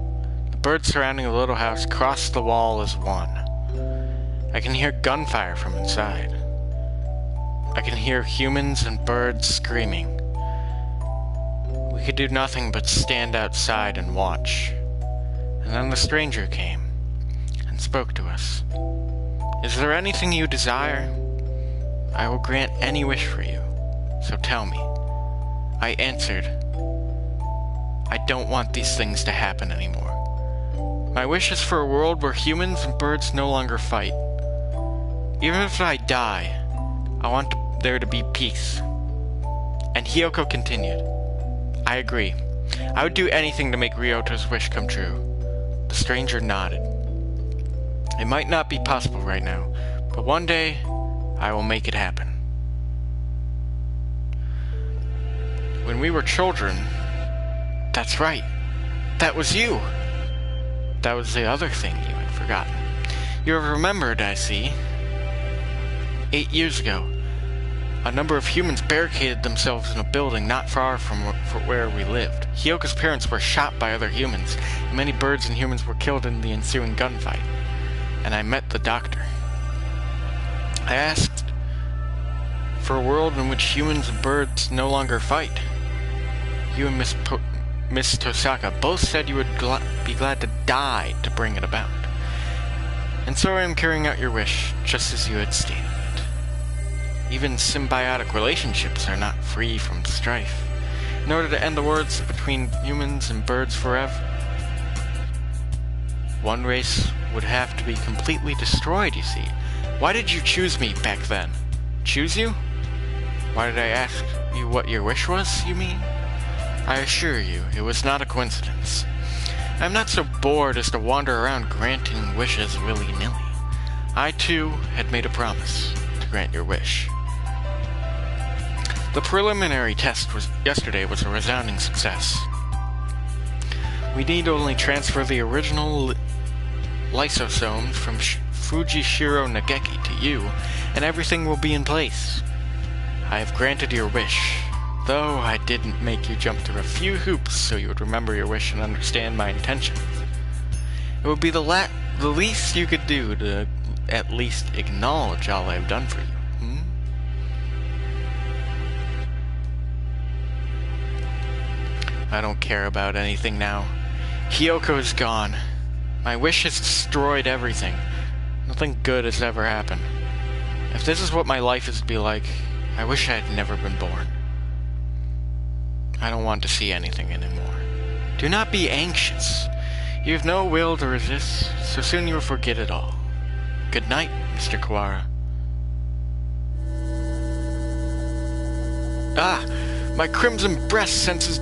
Speaker 1: The birds surrounding the little house crossed the wall as one. I can hear gunfire from inside. I can hear humans and birds screaming. We could do nothing but stand outside and watch. And then the stranger came and spoke to us. Is there anything you desire? I will grant any wish for you, so tell me. I answered, I don't want these things to happen anymore. My wish is for a world where humans and birds no longer fight. Even if I die, I want there to be peace. And Hiyoko continued, I agree. I would do anything to make Ryoto's wish come true. The stranger nodded. It might not be possible right now, but one day, I will make it happen. When we were children, that's right, that was you. That was the other thing you had forgotten. You have remembered, I see. 8 years ago, a number of humans barricaded themselves in a building not far from where we lived. Hiyoko's parents were shot by other humans, and many birds and humans were killed in the ensuing gunfight. And I met the doctor. I asked for a world in which humans and birds no longer fight. You and Miss Tosaka both said you would be glad to die to bring it about. And so I am carrying out your wish, just as you had stated. Even symbiotic relationships are not free from strife. In order to end the wars between humans and birds forever, one race would have to be completely destroyed, you see. Why did you choose me back then? Choose you? Why did I ask you what your wish was, you mean? I assure you, it was not a coincidence. I'm not so bored as to wander around granting wishes willy-nilly. I, too, had made a promise to grant your wish. The preliminary test yesterday was a resounding success. We need only transfer the original lysosomes from Fujishiro Nageki to you, and everything will be in place. I have granted your wish, though I didn't make you jump through a few hoops so you would remember your wish and understand my intention. It would be the least you could do to at least acknowledge all I've done for you. I don't care about anything now. Hyoko's gone. My wish has destroyed everything. Nothing good has ever happened. If this is what my life is to be like, I wish I had never been born. I don't want to see anything anymore. Do not be anxious. You have no will to resist, so soon you will forget it all. Good night, Mr. Kawara. Ah! My crimson breast senses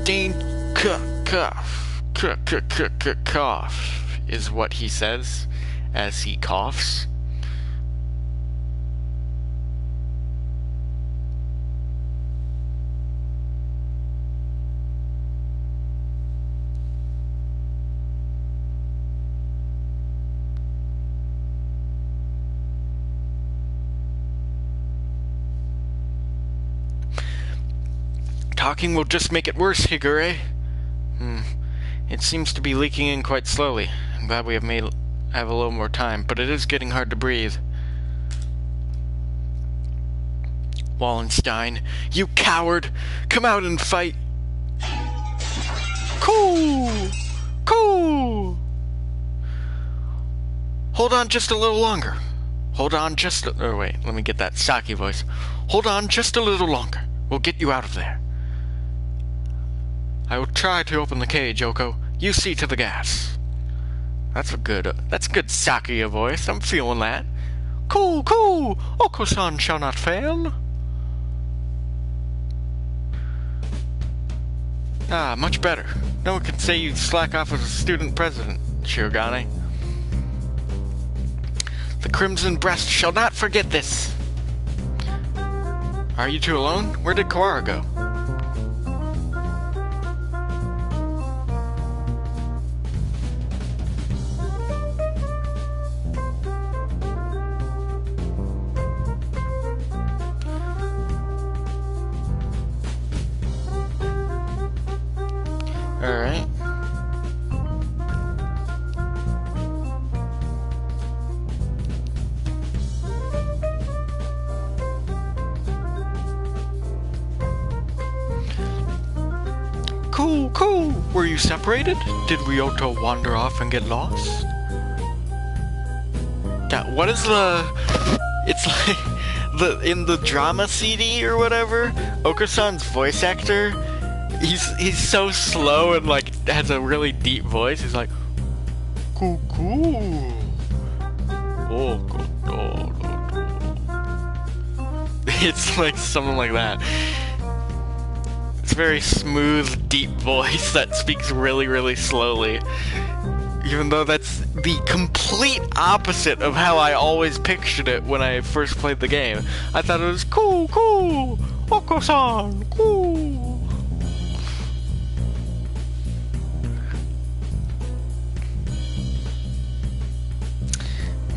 Speaker 1: cough, is what he says as he coughs. Talking will just make it worse, Higure. It seems to be leaking in quite slowly. I'm glad we have a little more time, but it is getting hard to breathe. Wallenstein, you coward! Come out and fight! Cool! Hold on just a little longer. Wait, let me get that Saki voice. Hold on just a little longer. We'll get you out of there. I will try to open the cage, Oko. You see to the gas. That's good Sakuya voice. I'm feeling that. Cool. Oko-san shall not fail. Ah, much better. No one can say you slack off as a student president, Shirogane. The Crimson Breast shall not forget this. Are you two alone? Where did Kawara go? Alright. Cool. Were you separated? Did Ryoto wander off and get lost? God, what is it's like in the drama CD or whatever, Oko-san's voice actor, he's so slow and like has a really deep voice. He's like, cool. It's like something like that. It's a very smooth, deep voice that speaks really, really slowly. Even though that's the complete opposite of how I always pictured it when I first played the game. I thought it was cool, Oko-san, cool.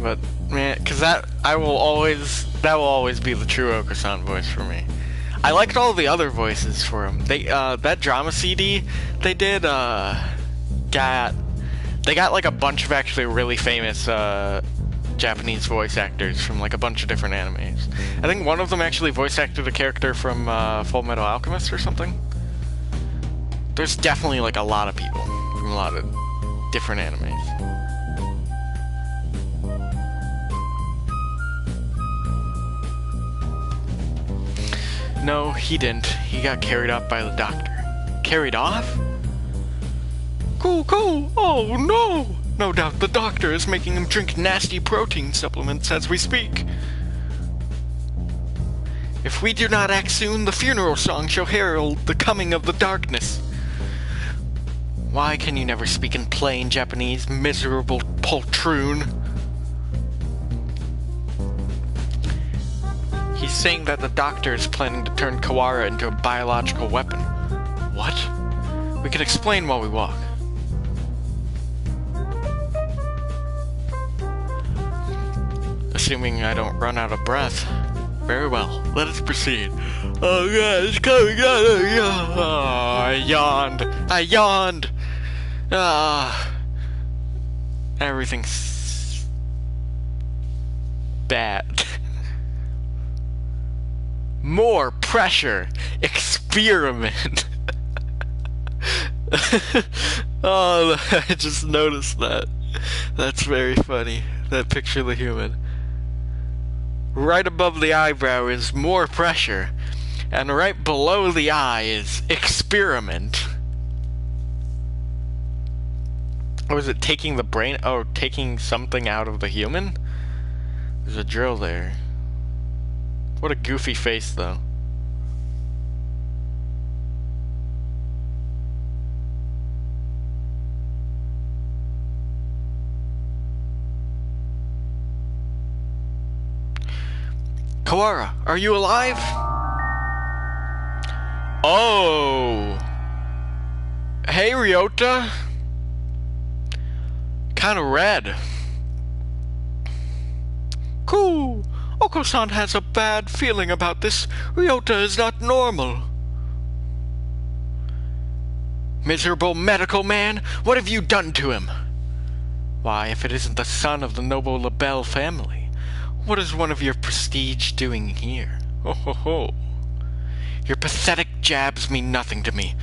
Speaker 1: But man, because that will always be the true Oko-san voice for me. I liked all the other voices for him. They that drama CD they did got like a bunch of actually really famous Japanese voice actors from like a bunch of different animes. I think one of them actually voice acted a character from Full Metal Alchemist or something. There's definitely like a lot of people from a lot of different animes. No, he didn't. He got carried off by the doctor. Carried off? Cool. Oh, no! No doubt the doctor is making him drink nasty protein supplements as we speak. If we do not act soon, the funeral song shall herald the coming of the darkness. Why can you never speak in plain Japanese, miserable poltroon? He's saying that the doctor is planning to turn Kawara into a biological weapon. What? We can explain while we walk. assuming I don't run out of breath. Very well, let us proceed. Oh god, it's coming out of me. Oh, I yawned. Everything's bad. More pressure. Experiment. Oh, I just noticed that. That's very funny. That picture of the human. Right above the eyebrow is more pressure, and right below the eye is experiment. Or is it taking the brain? Oh, taking something out of the human? There's a drill there. What a goofy face, though. Kawara, are you alive? Oh. Hey, Ryota. Kinda red. Cool. Oko-san has a bad feeling about this. Ryota is not normal. Miserable medical man, what have you done to him? Why, if it isn't the son of the noble LaBelle family, what is one of your prestige doing here? Ho ho ho. Your pathetic jabs mean nothing to me.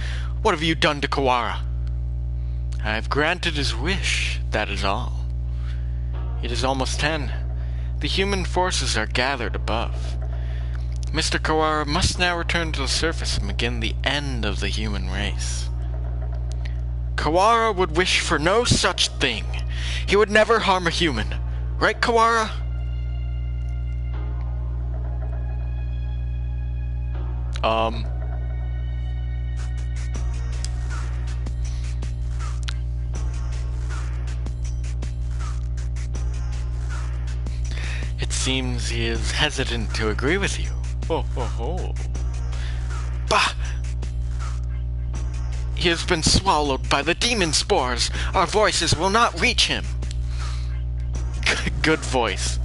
Speaker 1: What have you done to Kawara? I have granted his wish, that is all. It is almost 10. The human forces are gathered above. Mr. Kawara must now return to the surface and begin the end of the human race. Kawara would wish for no such thing. He would never harm a human. Right, Kawara? It seems he is hesitant to agree with you. Ho ho ho. Bah! He has been swallowed by the demon spores. Our voices will not reach him. Good voice.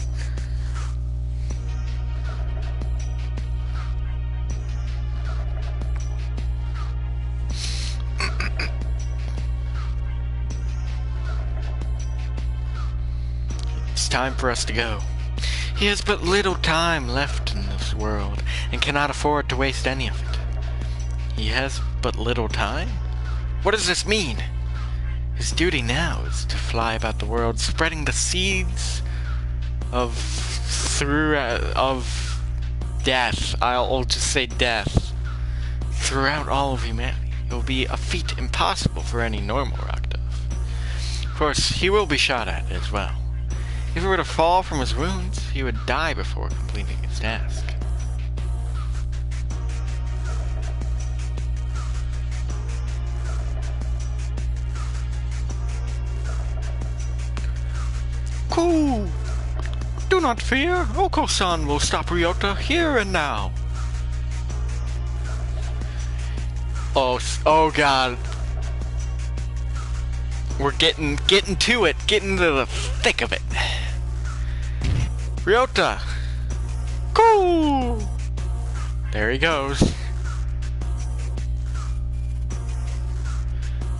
Speaker 1: It's time for us to go. He has but little time left in this world, and cannot afford to waste any of it. He has but little time? What does this mean? His duty now is to fly about the world, spreading the seeds of death. I'll just say death throughout all of humanity. It will be a feat impossible for any normal rock dove. Of course, he will be shot at as well. If he were to fall from his wounds, he would die before completing his task. Cool! Do not fear, Oko-san will stop Ryota here and now. Oh god. We're getting to it, getting to the thick of it. Ryota! Cool! There he goes.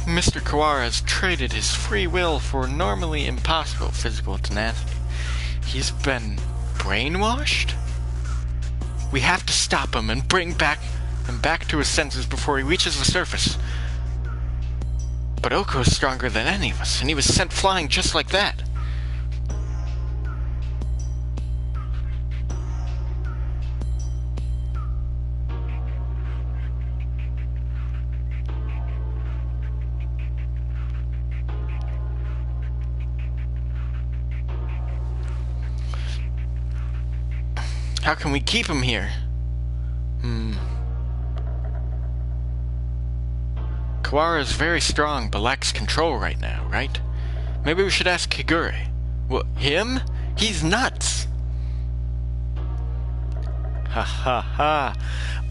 Speaker 1: Mr. Kawara has traded his free will for normally impossible physical tenacity. He's been brainwashed? We have to stop him and bring him back to his senses before he reaches the surface. But Oko's stronger than any of us, and he was sent flying just like that. How can we keep him here? Kawara is very strong, but lacks control right now, right? Maybe we should ask Kigure. What, him? He's nuts! Ha ha ha!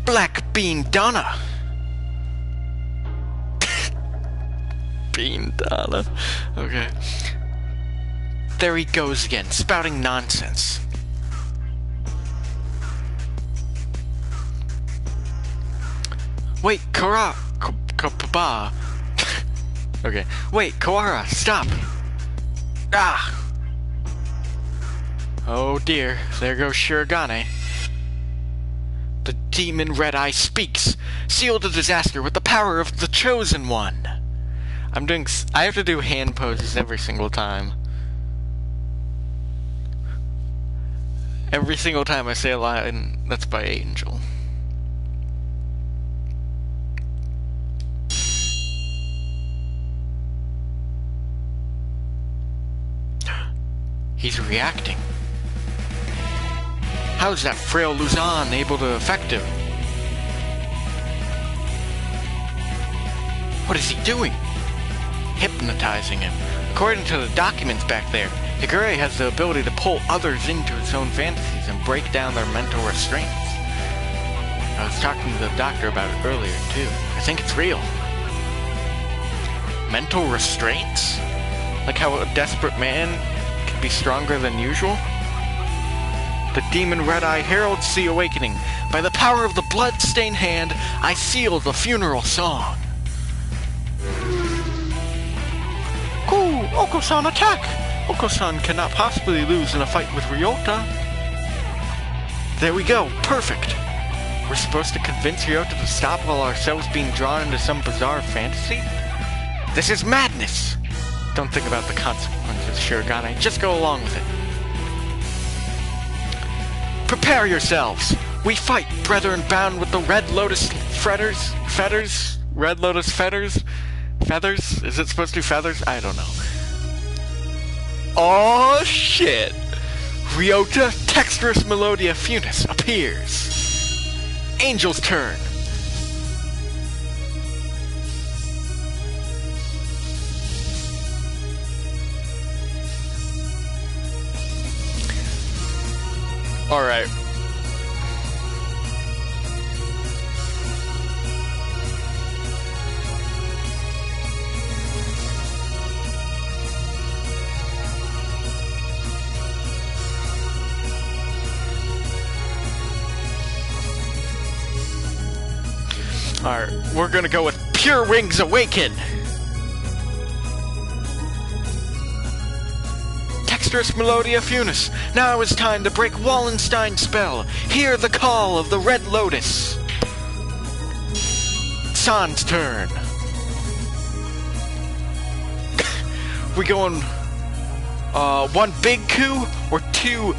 Speaker 1: Black Bean Donna! Bean Donna. Okay. There he goes again, spouting nonsense. Wait, Kara... Ba. Okay. Wait, Kawara, stop! Ah! Oh dear, there goes Shirogane. The demon Red Eye speaks! Seal the disaster with the power of the Chosen One! I have to do hand poses every single time. Every single time I say a line that's by Angel. He's reacting. How is that frail Luzon able to affect him? What is he doing? Hypnotizing him. According to the documents back there, Higure has the ability to pull others into his own fantasies and break down their mental restraints. I was talking to the doctor about it earlier, too. I think it's real. Mental restraints? Like how a desperate man can be stronger than usual? The demon Red Eye heralds the awakening. By the power of the blood-stained hand, I seal the funeral song. Cool! Oko-san, attack! Oko-san cannot possibly lose in a fight with Ryota. There we go, perfect! We're supposed to convince Ryota to stop while ourselves being drawn into some bizarre fantasy? This is madness! Don't think about the consequences, Shirogane. Just go along with it. Prepare yourselves! We fight, brethren bound with the Red Lotus fetters? Red Lotus fetters? Feathers? Is it supposed to be feathers? I don't know. Oh shit! Ryota Texturous Melodia Funis appears. Angel's turn. Alright. Alright, we're gonna go with Pure Wings Awaken! Texturous Melodia Funis. Now is time to break Wallenstein's spell. Hear the call of the Red Lotus. San's turn. We going one big coup or two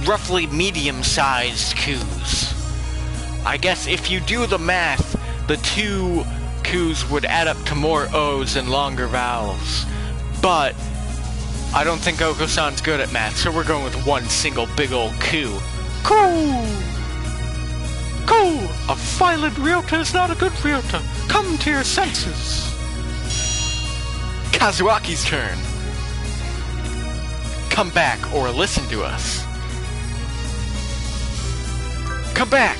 Speaker 1: roughly medium-sized coups? I guess if you do the math, the two coups would add up to more O's and longer vowels. But I don't think Oko-san's good at math, so we're going with one single big old coup. Coup! Coup! A violent Ryota is not a good Ryota. Come to your senses. Kazuaki's turn. Come back or listen to us. Come back!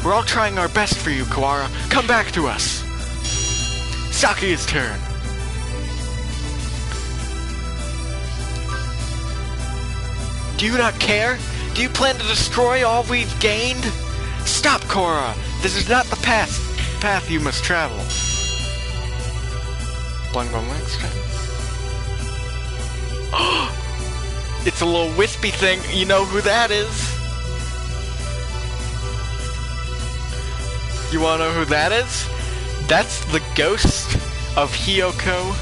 Speaker 1: We're all trying our best for you, Kawara. Come back to us. Saki's turn. Do you not care? Do you plan to destroy all we've gained? Stop, Korra! This is not the path you must travel. Blind Bone Wings. It's a little wispy thing. You know who that is? You wanna know who that is? That's the ghost of Hiyoko.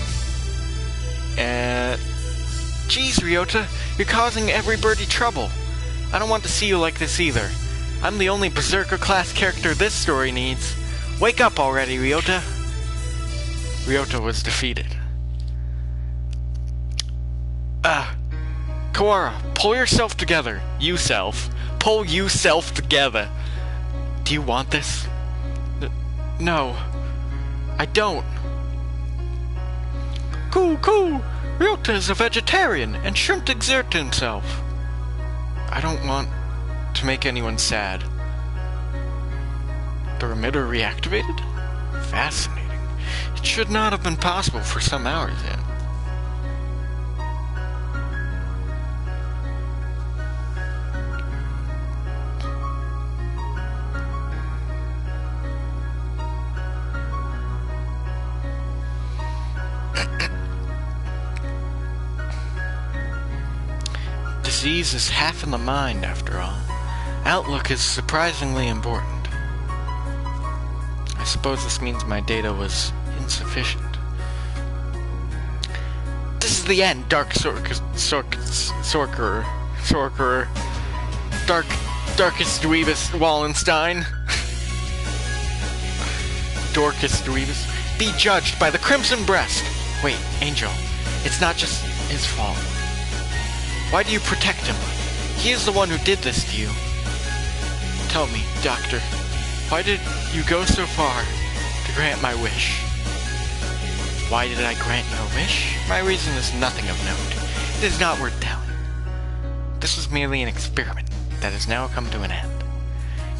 Speaker 1: And jeez, Ryota, you're causing every birdie trouble. I don't want to see you like this either. I'm the only Berserker-class character this story needs. Wake up already, Ryota. Ryota was defeated. Kawara, pull yourself together. You-self. Pull you-self together. Do you want this? No. I don't. Cool. Ryota is a vegetarian and shouldn't exert himself. I don't want to make anyone sad. The remitter reactivated? Fascinating. It should not have been possible for some hours yet. Disease is half in the mind, after all. Outlook is surprisingly important. I suppose this means my data was insufficient. This is the end, Dark Sorcerer. Darkest Dweebus Wallenstein. Dorcas Dweebus. Be judged by the Crimson Breast. Wait, Angel, it's not just his fault. Why do you protect him? He is the one who did this to you. Tell me, Doctor, why did you go so far to grant my wish? Why did I grant your wish? My reason is nothing of note. It is not worth telling. This was merely an experiment that has now come to an end.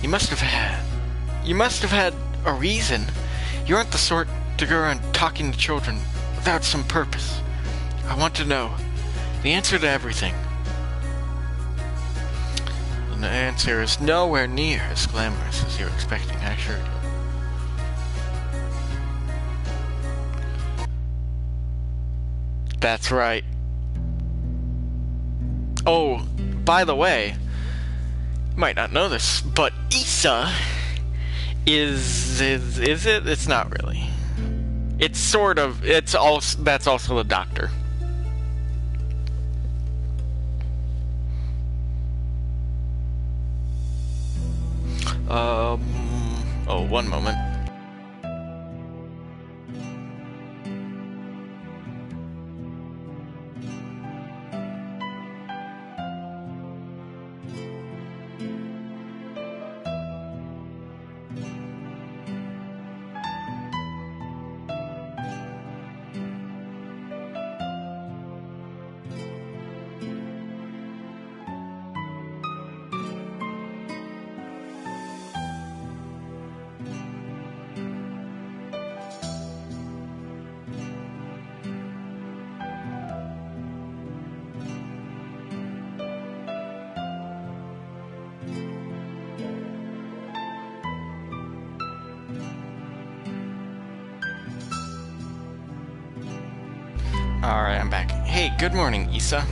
Speaker 1: You must have had a reason. You aren't the sort to go around talking to children without some purpose. I want to know the answer to everything. And the answer is nowhere near as glamorous as you're expecting, I assure you. That's right. Oh, by the way, you might not know this, but Issa is it? It's not really. It's sort of. It's also that's also the Doctor. Oh, one moment. Alright, I'm back. Hey, good morning, Issa.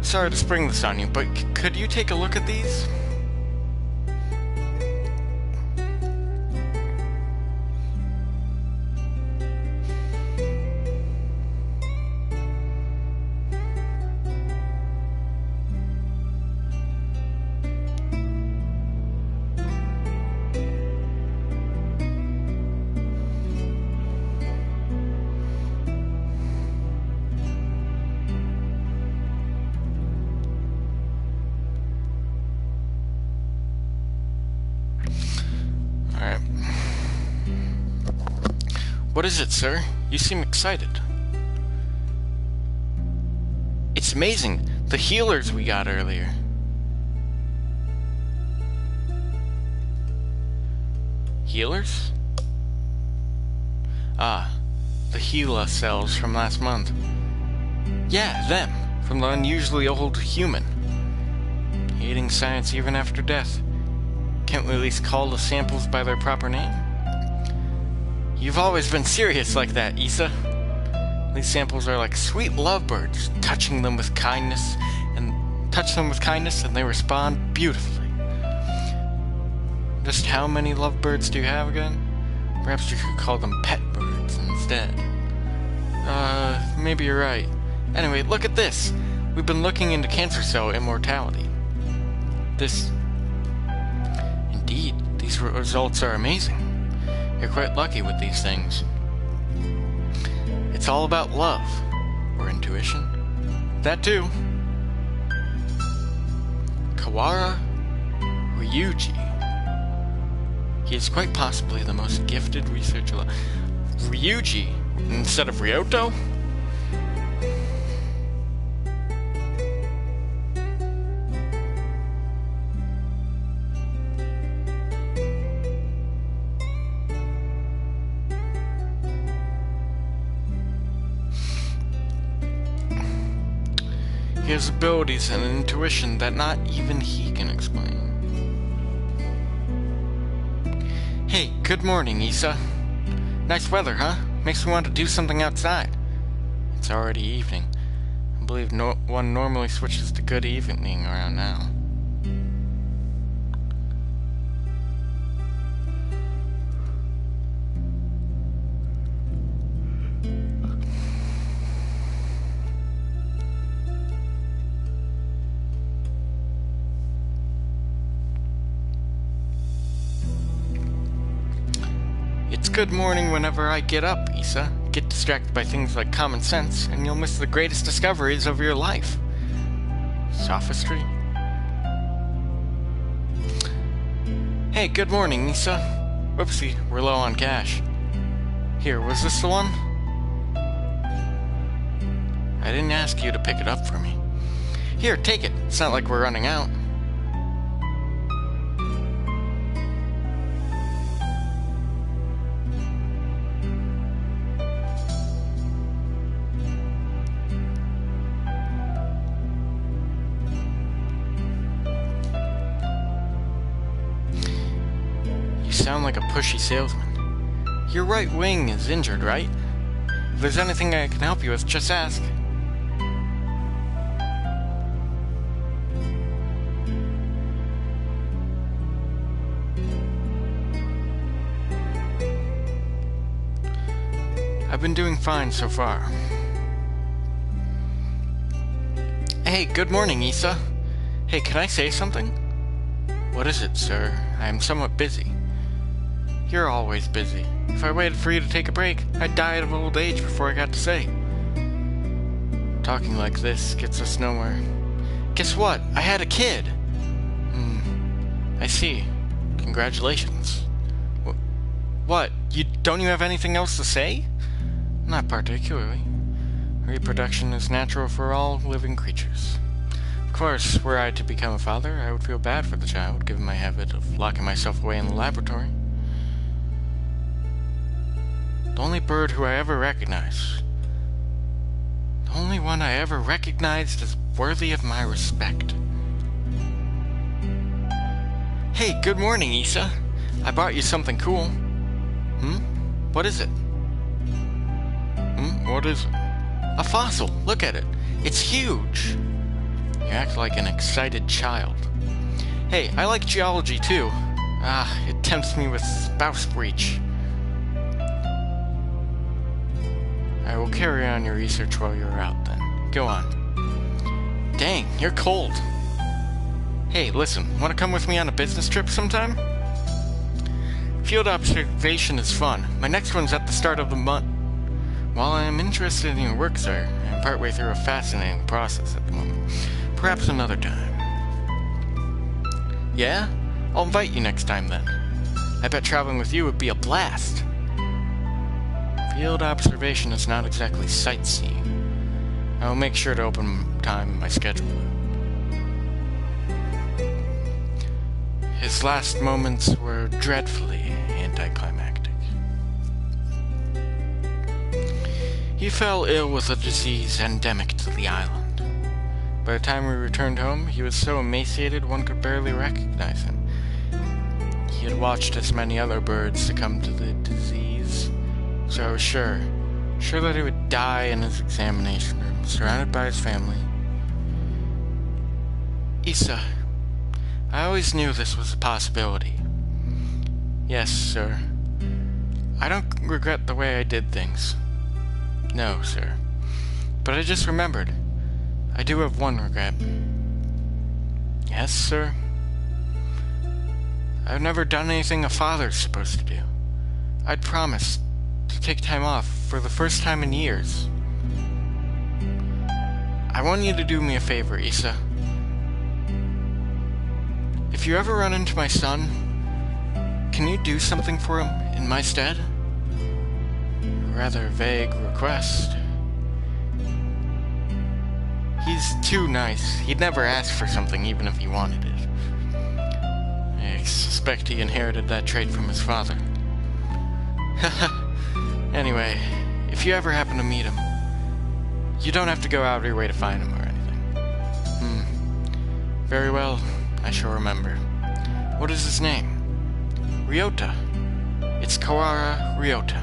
Speaker 1: Sorry to spring this on you, but could you take a look at these? What is it, sir? You seem excited. It's amazing, the healers we got earlier. Healers? Ah, the HeLa cells from last month. Yeah, them, from the unusually old human. Hating science even after death. Can't we at least call the samples by their proper name? You've always been serious like that, Issa. These samples are like sweet lovebirds, touch them with kindness, and they respond beautifully. Just how many lovebirds do you have again? Perhaps you could call them pet birds instead. Maybe you're right. Anyway, look at this. We've been looking into cancer cell immortality. Indeed, these results are amazing. You're quite lucky with these things. It's all about love, or intuition. That too. Kawara Ryuji. He is quite possibly the most gifted researcher. Ryuji instead of Ryoto? He has abilities and an intuition that not even he can explain. Hey, good morning, Issa. Nice weather, huh? Makes me want to do something outside. It's already evening. I believe one normally switches to good evening around now. It's good morning whenever I get up, Issa. Get distracted by things like common sense, and you'll miss the greatest discoveries of your life. Sophistry? Hey, good morning, Issa. Whoopsie, we're low on cash. Here, was this the one? I didn't ask you to pick it up for me. Here, take it. It's not like we're running out. Sound like a pushy salesman. Your right wing is injured, right? If there's anything I can help you with, just ask. I've been doing fine so far. Hey, good morning, Issa. Hey, can I say something? What is it, sir? I am somewhat busy. You're always busy. If I waited for you to take a break, I'd die of old age before I got to say. Talking like this gets us nowhere. Guess what? I had a kid! I see. Congratulations. What? Don't you have anything else to say? Not particularly. Reproduction is natural for all living creatures. Of course, were I to become a father, I would feel bad for the child, given my habit of locking myself away in the laboratory. The only bird who I ever recognized. The only one I ever recognized as worthy of my respect. Hey, good morning, Issa. I brought you something cool. What is it? What is it? A fossil. Look at it. It's huge. You act like an excited child. Hey, I like geology too. It tempts me with spouse breach. I will carry on your research while you're out then. Go on. Dang, you're cold. Hey, listen, want to come with me on a business trip sometime? Field observation is fun. My next one's at the start of the month. While I am interested in your work, sir, I am partway through a fascinating process at the moment. Perhaps another time. Yeah? I'll invite you next time then. I bet traveling with you would be a blast. Field observation is not exactly sightseeing. I will make sure to open time in my schedule. His last moments were dreadfully anticlimactic. He fell ill with a disease endemic to the island. By the time we returned home, he was so emaciated one could barely recognize him. He had watched as many other birds succumb to the disease, so I was sure that he would die in his examination room, surrounded by his family. Issa, I always knew this was a possibility. Yes, sir. I don't regret the way I did things. No, sir. But I just remembered. I do have one regret. Yes, sir? I've never done anything a father's supposed to do. I'd promised to take time off for the first time in years. I want you to do me a favor, Issa. If you ever run into my son, can you do something for him in my stead? A rather vague request. He's too nice. He'd never ask for something even if he wanted it. I suspect he inherited that trait from his father. Anyway, if you ever happen to meet him, you don't have to go out of your way to find him or anything. Very well, I shall remember. What is his name? Ryota. It's Kawara Ryota.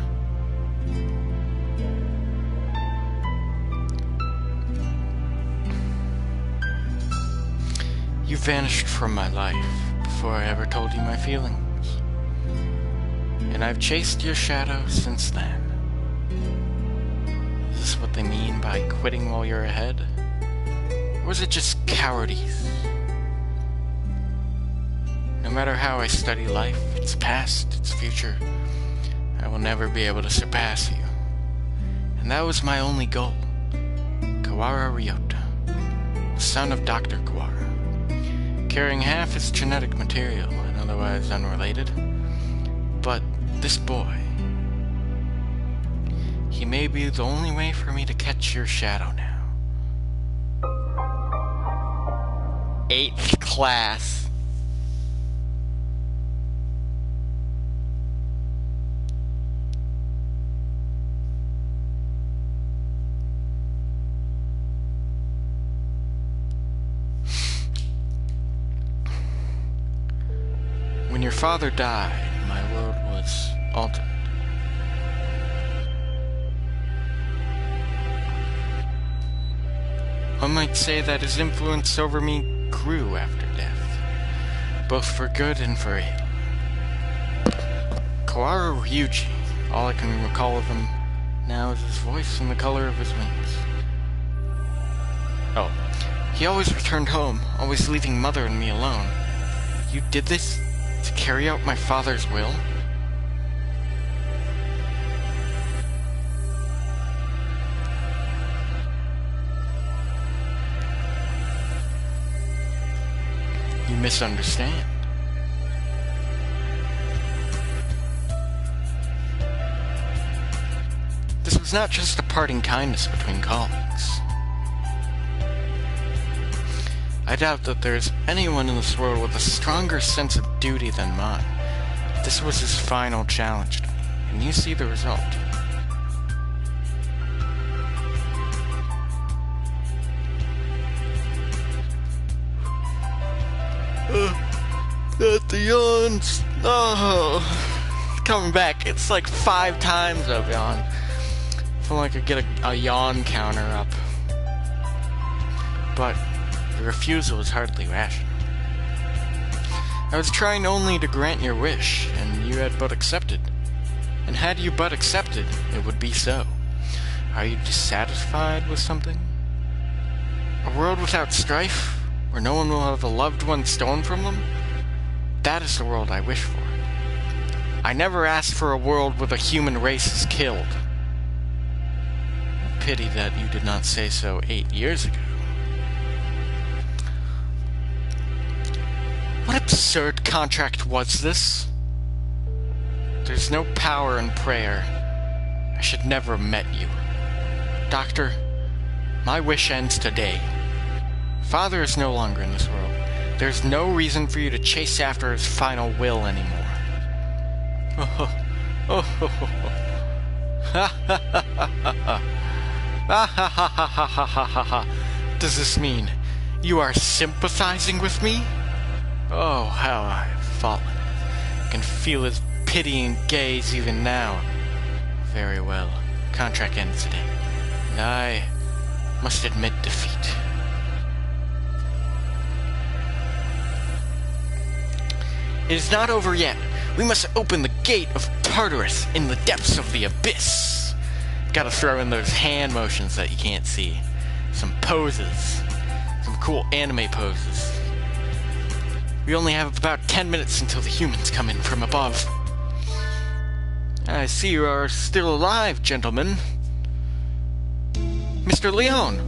Speaker 1: You vanished from my life before I ever told you my feelings. And I've chased your shadow since then. Is this what they mean by quitting while you're ahead? Or was it just cowardice? No matter how I study life, its past, its future, I will never be able to surpass you. And that was my only goal. Kawara Ryota, the son of Dr. Kawara, carrying half his genetic material and otherwise unrelated. But this boy, he may be the only way for me to catch your shadow now. 8th class. When your father died, my world was altered. One might say that his influence over me grew after death, both for good and for ill. Kawara Ryuji, all I can recall of him now is his voice and the color of his wings. Oh, he always returned home, always leaving Mother and me alone. You did this to carry out my father's will? You misunderstand. This was not just a parting kindness between colleagues. I doubt that there's anyone in this world with a stronger sense of duty than mine. This was his final challenge to me, and you see the result. At the yawns. Oh, coming back. It's like 5 times I've yawned. I feel like I get a yawn counter up. But your refusal is hardly rational. I was trying only to grant your wish, and you had but accepted. And had you but accepted, it would be so. Are you dissatisfied with something? A world without strife, where no one will have a loved one stolen from them? That is the world I wish for. I never asked for a world where the human race is killed. A pity that you did not say so 8 years ago. What absurd contract was this? There's no power in prayer. I should never have met you. Doctor, my wish ends today. Father is no longer in this world. There's no reason for you to chase after his final will anymore. Does this mean you are sympathizing with me? Oh, how I have fallen. I can feel his pitying gaze even now. Very well. Contract ends today. And I must admit defeat. It is not over yet. We must open the gate of Tartarus in the depths of the abyss. Gotta throw in those hand motions that you can't see. Some poses. Some cool anime poses. We only have about 10 minutes until the humans come in from above. I see you are still alive, gentlemen. Mr. Leon!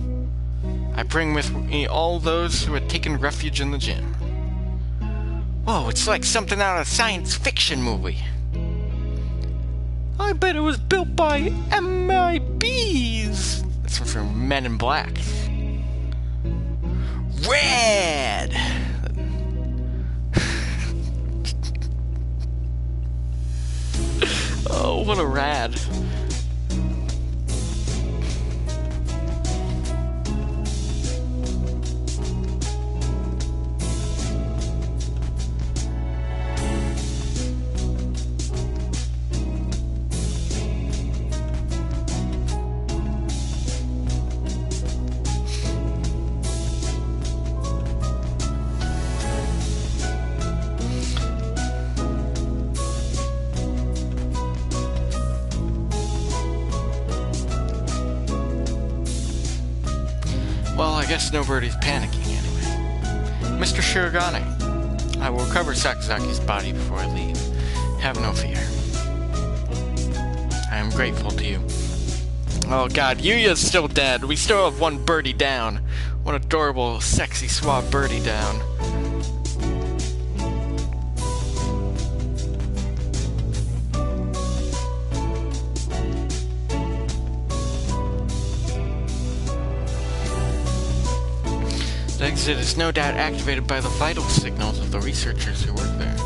Speaker 1: I bring with me all those who had taken refuge in the gym. Whoa, it's like something out of a science fiction movie. I bet it was built by MIBs. That's from Men in Black. Red! Oh, what a rad. Well, I guess nobody's panicking anyway. Mr. Shirogane, I will recover Sakazaki's body before I leave. Have no fear. I am grateful to you. Oh god, Yuya's still dead. We still have one birdie down. One adorable, sexy, suave birdie down. The exit is no doubt activated by the vital signals of the researchers who work there.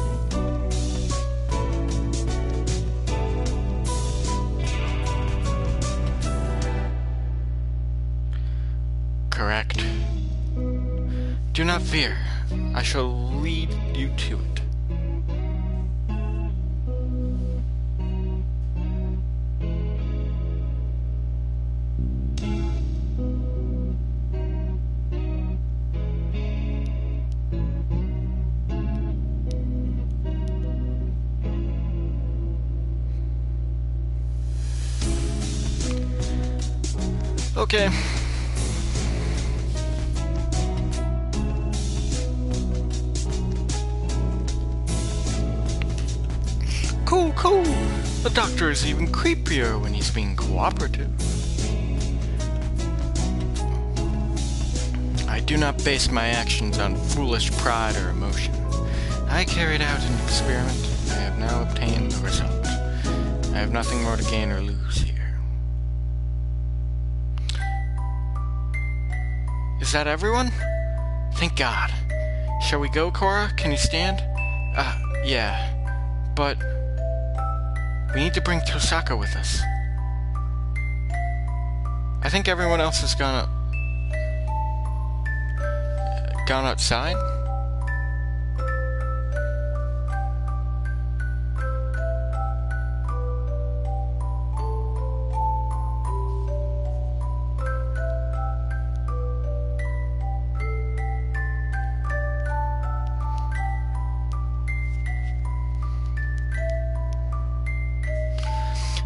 Speaker 1: Correct. Do not fear. I shall lead you to it. Okay. Cool. The doctor is even creepier when he's being cooperative. I do not base my actions on foolish pride or emotion. I carried out an experiment. I have now obtained the result. I have nothing more to gain or lose here. Is that everyone? Thank God. Shall we go, Cora? Can you stand? Yeah. But we need to bring Tosaka with us. I think everyone else has gone outside.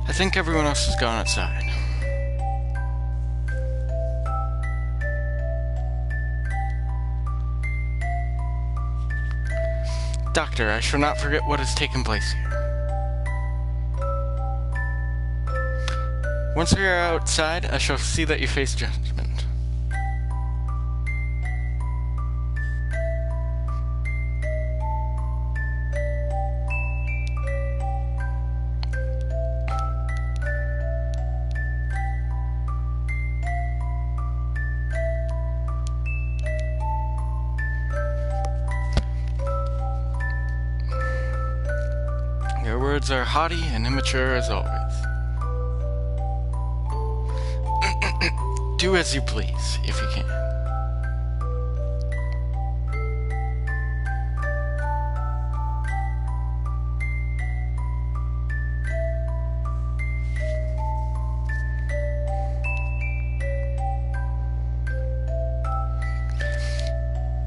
Speaker 1: I think everyone else has gone outside. Doctor, I shall not forget what has taken place here. Once we are outside, I shall see that you face judgment. Your words are haughty and immature as always. Do as you please, if you can.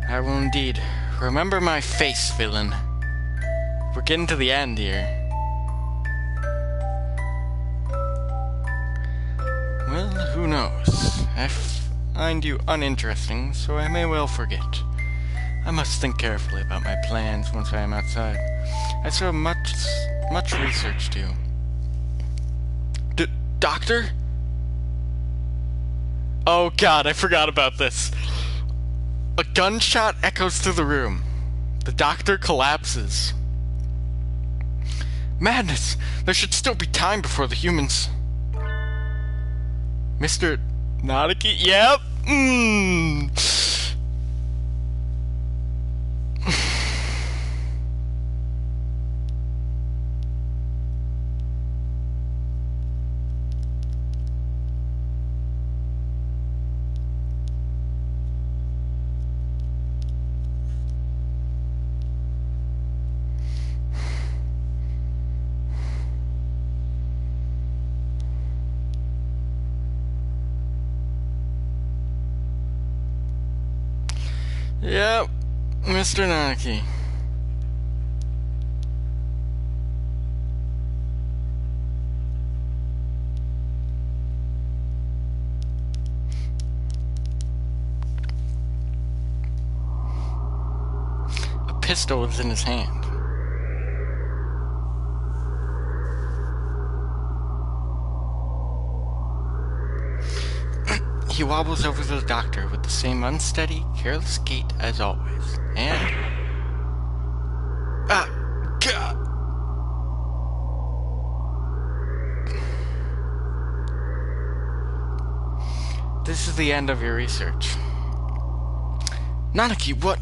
Speaker 1: I will indeed. Remember my face, villain. We're getting to the end here. Well, who knows? I find you uninteresting, so I may well forget. I must think carefully about my plans once I am outside. I still have much research to do. Doctor? Oh god, I forgot about this. A gunshot echoes through the room. The doctor collapses. Madness! There should still be time before the humans... Mr. Nadaki? Yep! Yep, Mr. Nadaki. pistol was in his hand. He wobbles over to the doctor with the same unsteady, careless gait as always, and... Ah! God! This is the end of your research. Nanaki, what?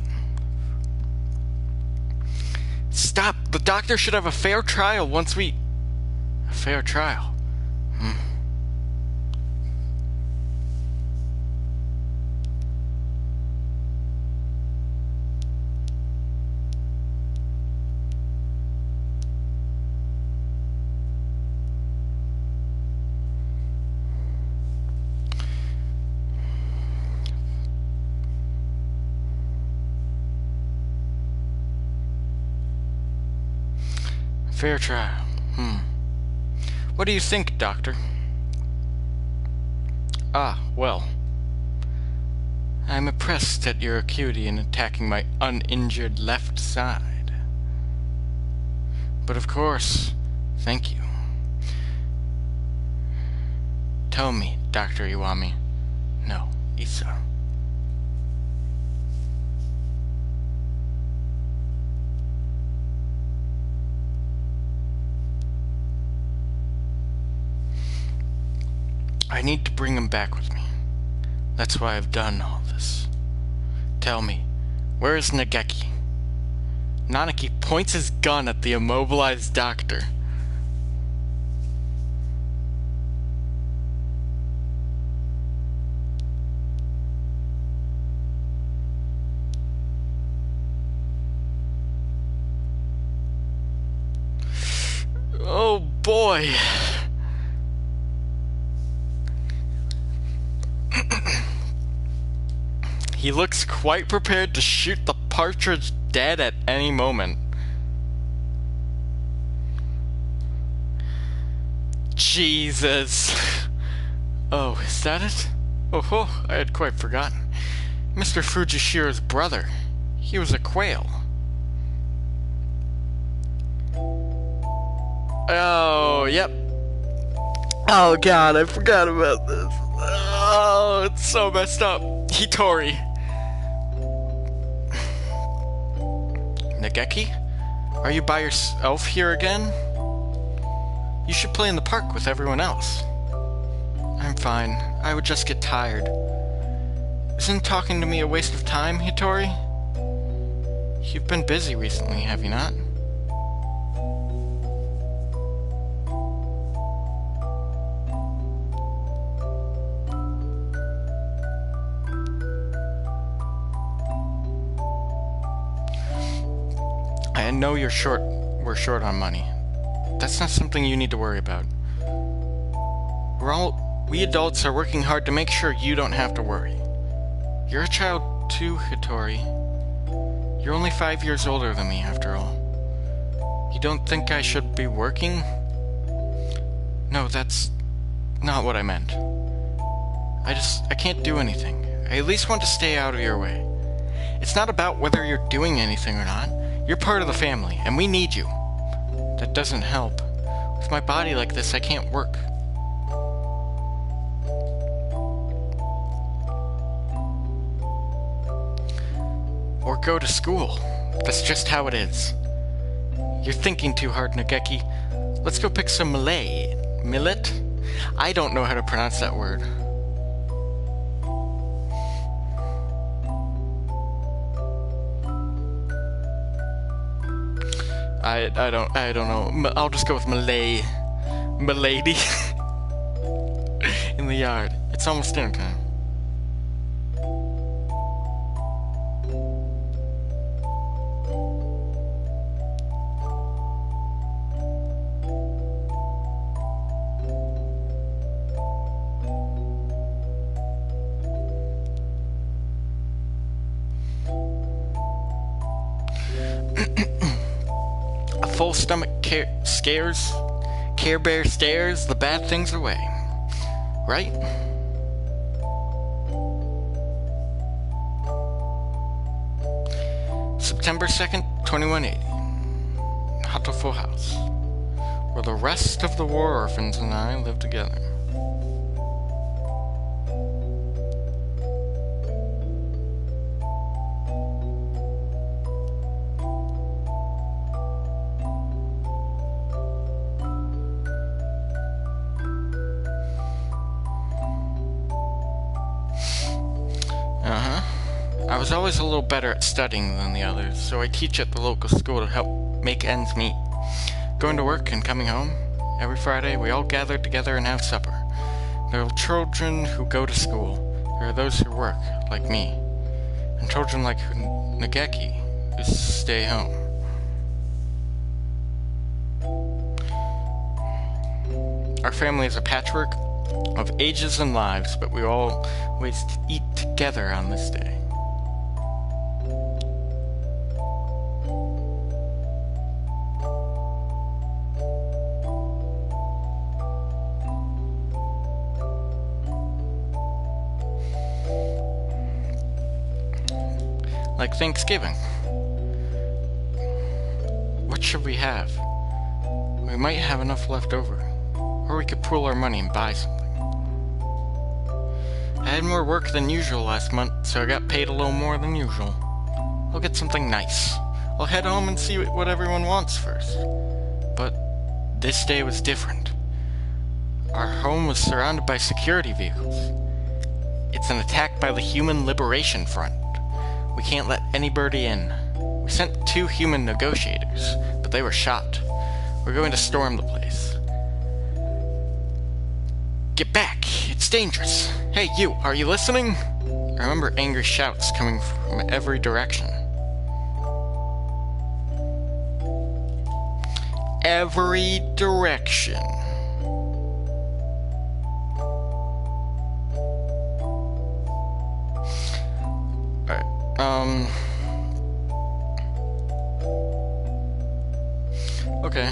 Speaker 1: Stop! The doctor should have a fair trial once we... A fair trial? Fair trial. What do you think, Doctor? Ah, well. I'm impressed at your acuity in attacking my uninjured left side. But of course, thank you. Tell me, Dr. Iwami. No, Issa. I need to bring him back with me. That's why I've done all this. Tell me, where is Nageki? Nanaki points his gun at the immobilized doctor. Oh boy. He looks quite prepared to shoot the partridge dead at any moment. Jesus. Oh, is that it? Oh, I had quite forgotten. Mr. Fujishira's brother. He was a quail. Oh, yep. Oh god, I forgot about this. Oh, it's so messed up. Hitori. Nageki? Are you by yourself here again? You should play in the park with everyone else. I'm fine. I would just get tired. Isn't talking to me a waste of time, Hitori? You've been busy recently, have you not? I know we're short on money. That's not something you need to worry about. We adults are working hard to make sure you don't have to worry. You're a child too, Hitori. You're only 5 years older than me, after all. You don't think I should be working? No, that's not what I meant. I can't do anything. I at least want to stay out of your way. It's not about whether you're doing anything or not. You're part of the family, and we need you. That doesn't help. With my body like this, I can't work. Or go to school. That's just how it is. You're thinking too hard, Nageki. Let's go pick some millet? I don't know how to pronounce that word. I don't know. I'll just go with milady. In the yard. It's almost dinner time. Full stomach scares, Care Bear stares the bad things away. Right? September 2nd, 2180. Hatoful House, where the rest of the war orphans and I live together. I was always a little better at studying than the others, so I teach at the local school to help make ends meet. Going to work and coming home, every Friday we all gather together and have supper. There are children who go to school, there are those who work, like me, and children like Nageki, who stay home. Our family is a patchwork of ages and lives, but we always eat together on this day. Like Thanksgiving. What should we have? We might have enough left over, or we could pool our money and buy something. I had more work than usual last month, so I got paid a little more than usual. I'll get something nice. I'll head home and see what everyone wants first. But this day was different. Our home was surrounded by security vehicles. It's an attack by the Human Liberation Front. We can't let anybody in. We sent 2 human negotiators, but they were shot. We're going to storm the place. Get back! It's dangerous! Hey, you! Are you listening? I remember angry shouts coming from every direction. Every direction. Okay.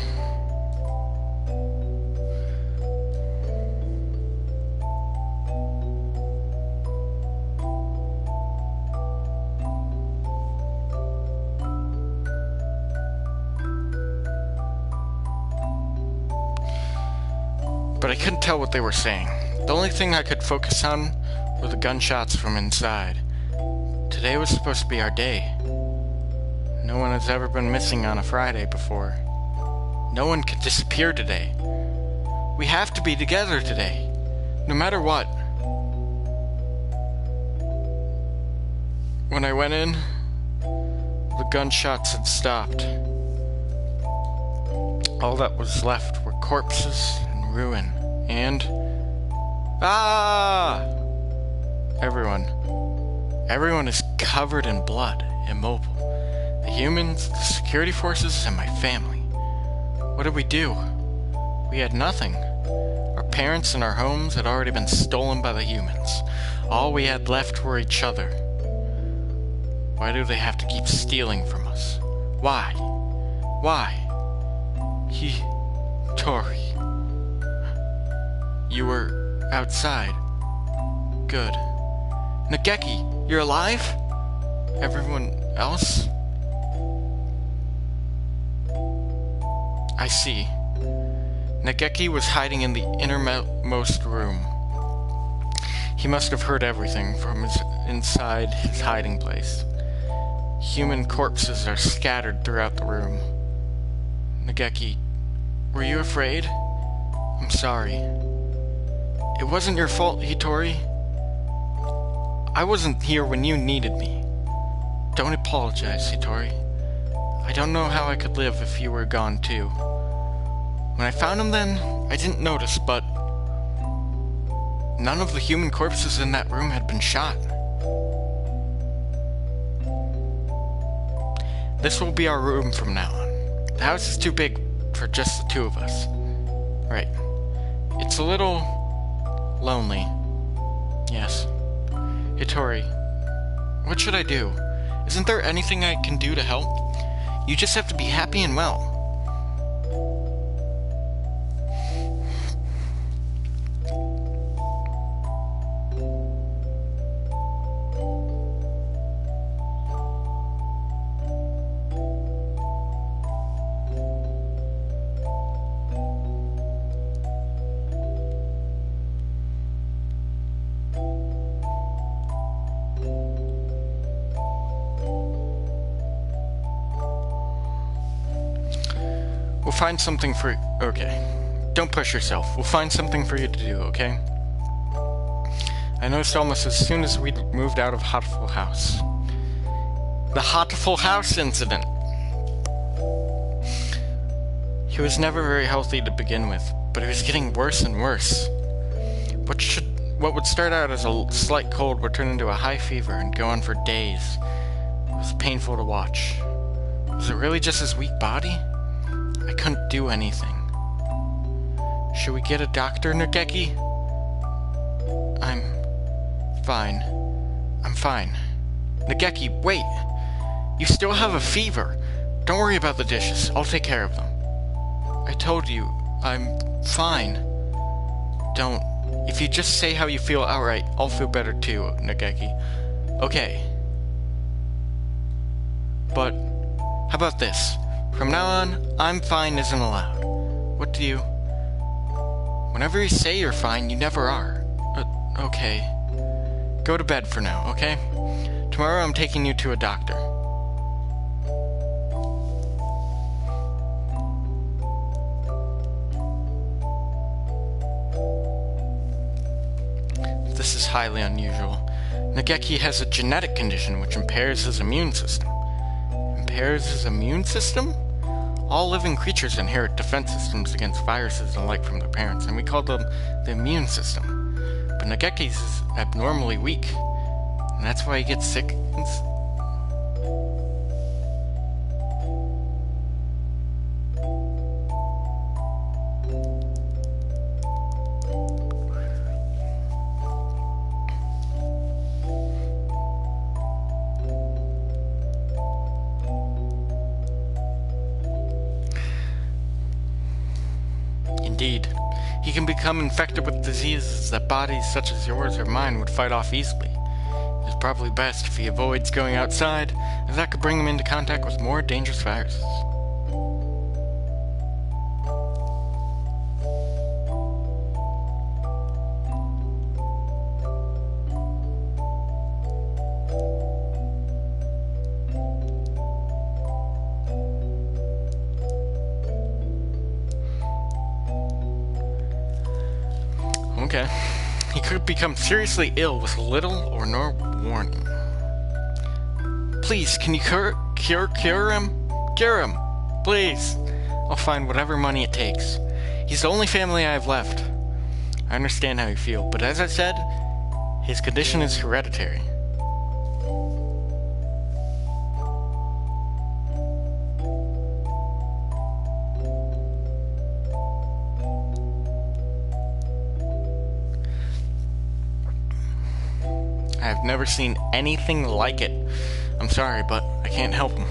Speaker 1: But I couldn't tell what they were saying. The only thing I could focus on were the gunshots from inside. Today was supposed to be our day. No one has ever been missing on a Friday before. No one could disappear today. We have to be together today, no matter what. When I went in, the gunshots had stopped. All that was left were corpses and ruin, and... Everyone is covered in blood, immobile. The humans, the security forces, and my family. What did we do? We had nothing. Our parents and our homes had already been stolen by the humans. All we had left were each other. Why do they have to keep stealing from us? Why? Why? Tori. You were outside. Good. Nageki, you're alive? Everyone else? I see. Nageki was hiding in the innermost room. He must have heard everything from inside his hiding place. Human corpses are scattered throughout the room. Nageki, were you afraid? I'm sorry. It wasn't your fault, Hitori. I wasn't here when you needed me. Don't apologize, Hitori. I don't know how I could live if you were gone too. When I found him then, I didn't notice, but none of the human corpses in that room had been shot. This will be our room from now on. The house is too big for just the 2 of us. Right. It's a little lonely. Yes. Hitori, what should I do? Isn't there anything I can do to help? You just have to be happy and well. We'll find something for... Okay. Don't push yourself. We'll find something for you to do, okay? I noticed almost as soon as we moved out of Hotful House. The Hotful House incident! He was never very healthy to begin with, but he was getting worse and worse. What would start out as a slight cold would turn into a high fever and go on for days. It was painful to watch. Was it really just his weak body? I couldn't do anything. Should we get a doctor, Nageki? I'm fine. I'm fine. Nageki, wait! You still have a fever. Don't worry about the dishes. I'll take care of them. I told you, I'm fine. Don't. If you just say how you feel outright, I'll feel better too, Nageki. Okay. But, how about this? From now on, I'm fine isn't allowed. What do you... Whenever you say you're fine, you never are. Okay. Go to bed for now, okay? Tomorrow I'm taking you to a doctor. This is highly unusual. Nageki has a genetic condition which impairs his immune system. Impairs his immune system? All living creatures inherit defense systems against viruses and like from their parents, and we call them the immune system. But Nageki's is abnormally weak, and that's why he gets sick. Indeed, he can become infected with diseases that bodies such as yours or mine would fight off easily. It is probably best if he avoids going outside, as that could bring him into contact with more dangerous viruses. Okay. He could become seriously ill with little or no warning. Please, can you cure him? Cure him! Please! I'll find whatever money it takes. He's the only family I have left. I understand how you feel, but as I said, his condition is hereditary. I've never seen anything like it. I'm sorry, but I can't help him.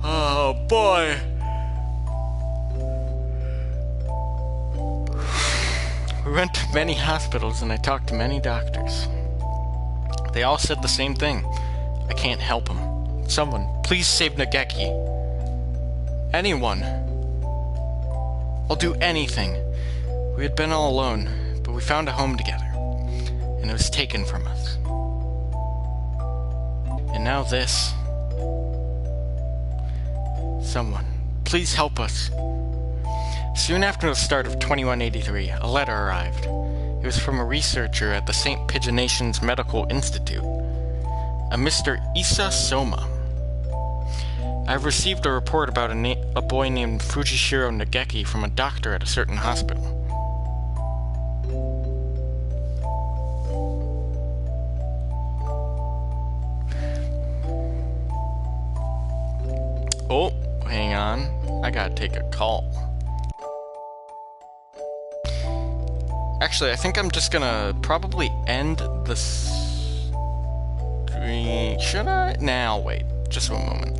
Speaker 1: Oh, boy! We went to many hospitals and I talked to many doctors. They all said the same thing. I can't help him. Someone, please save Nageki. Anyone. I'll do anything. We had been all alone, but we found a home together. And it was taken from us. And now this. Someone, please help us. Soon after the start of 2183, a letter arrived. It was from a researcher at the St. Pigeonations Medical Institute, a Mr. Issa Soma. I've received a report about a boy named Fujishiro Nageki from a doctor at a certain hospital. Oh, hang on. I gotta take a call. Actually, I think I'm just gonna probably end the screen. Should I? Now, wait. Just one moment.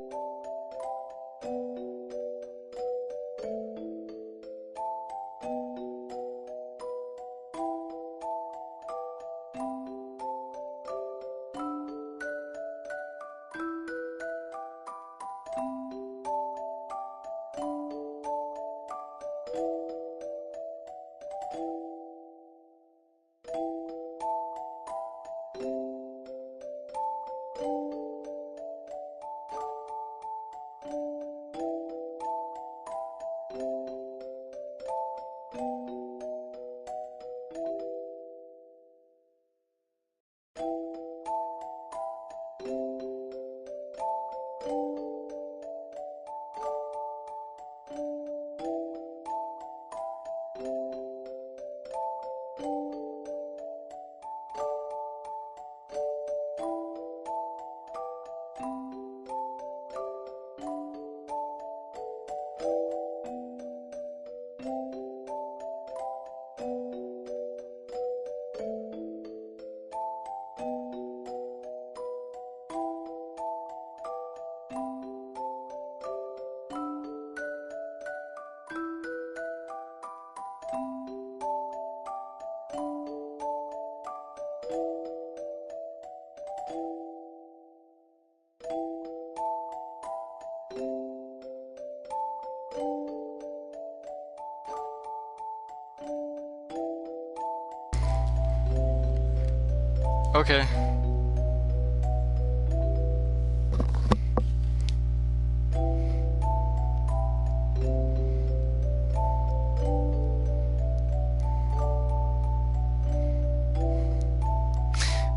Speaker 1: Okay.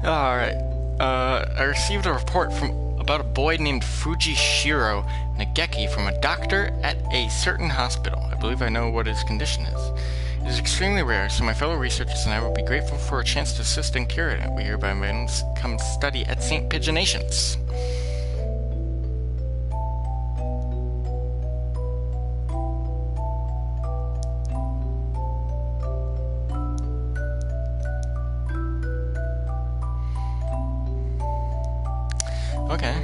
Speaker 1: Alright. I received a report about a boy named Fujishiro Nageki from a doctor at a certain hospital. I believe I know what his condition is. It is extremely rare, so my fellow researchers and I would be grateful for a chance to assist and cure it. We hereby come study at St. Pigeonations. Okay.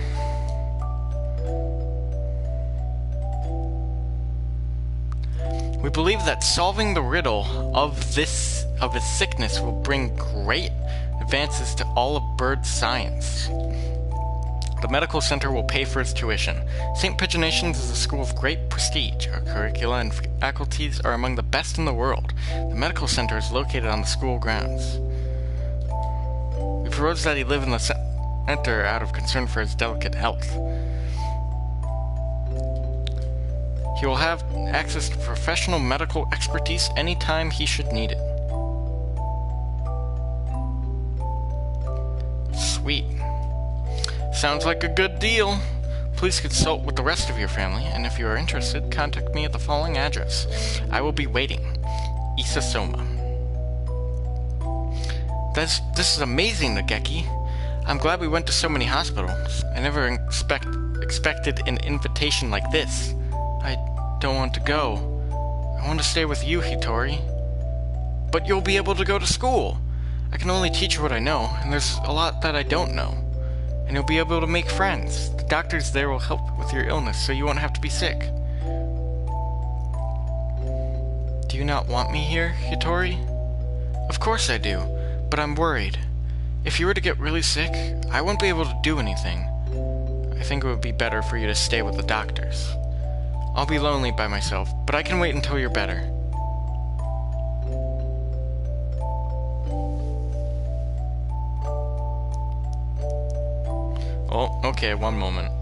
Speaker 1: We believe that solving the riddle of his sickness will bring great advances to all of bird science. The medical center will pay for his tuition. St. Pigeonations is a school of great prestige. Our curricula and faculties are among the best in the world. The medical center is located on the school grounds. We propose that he live in the center out of concern for his delicate health. He will have access to professional medical expertise anytime he should need it. Sweet. Sounds like a good deal. Please consult with the rest of your family, and if you are interested, contact me at the following address. I will be waiting. Issa Soma. This is amazing, Nageki. I'm glad we went to so many hospitals. I never expected an invitation like this. I don't want to go. I want to stay with you, Hitori. But you'll be able to go to school. I can only teach you what I know, and there's a lot that I don't know. And you'll be able to make friends. The doctors there will help with your illness, so you won't have to be sick. Do you not want me here, Hitori? Of course I do, but I'm worried. If you were to get really sick, I wouldn't be able to do anything. I think it would be better for you to stay with the doctors. I'll be lonely by myself, but I can wait until you're better. Oh, okay, one moment.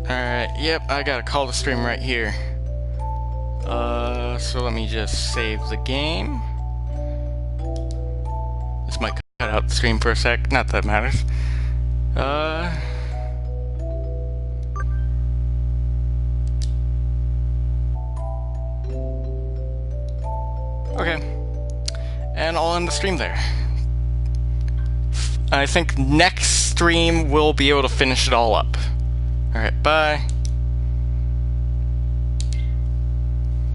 Speaker 1: Alright, yep, I gotta call the stream right here. So let me just save the game. This might cut out the stream for a sec, not that it matters. Okay. And I'll end the stream there. I think next stream we'll be able to finish it all up. Alright, bye.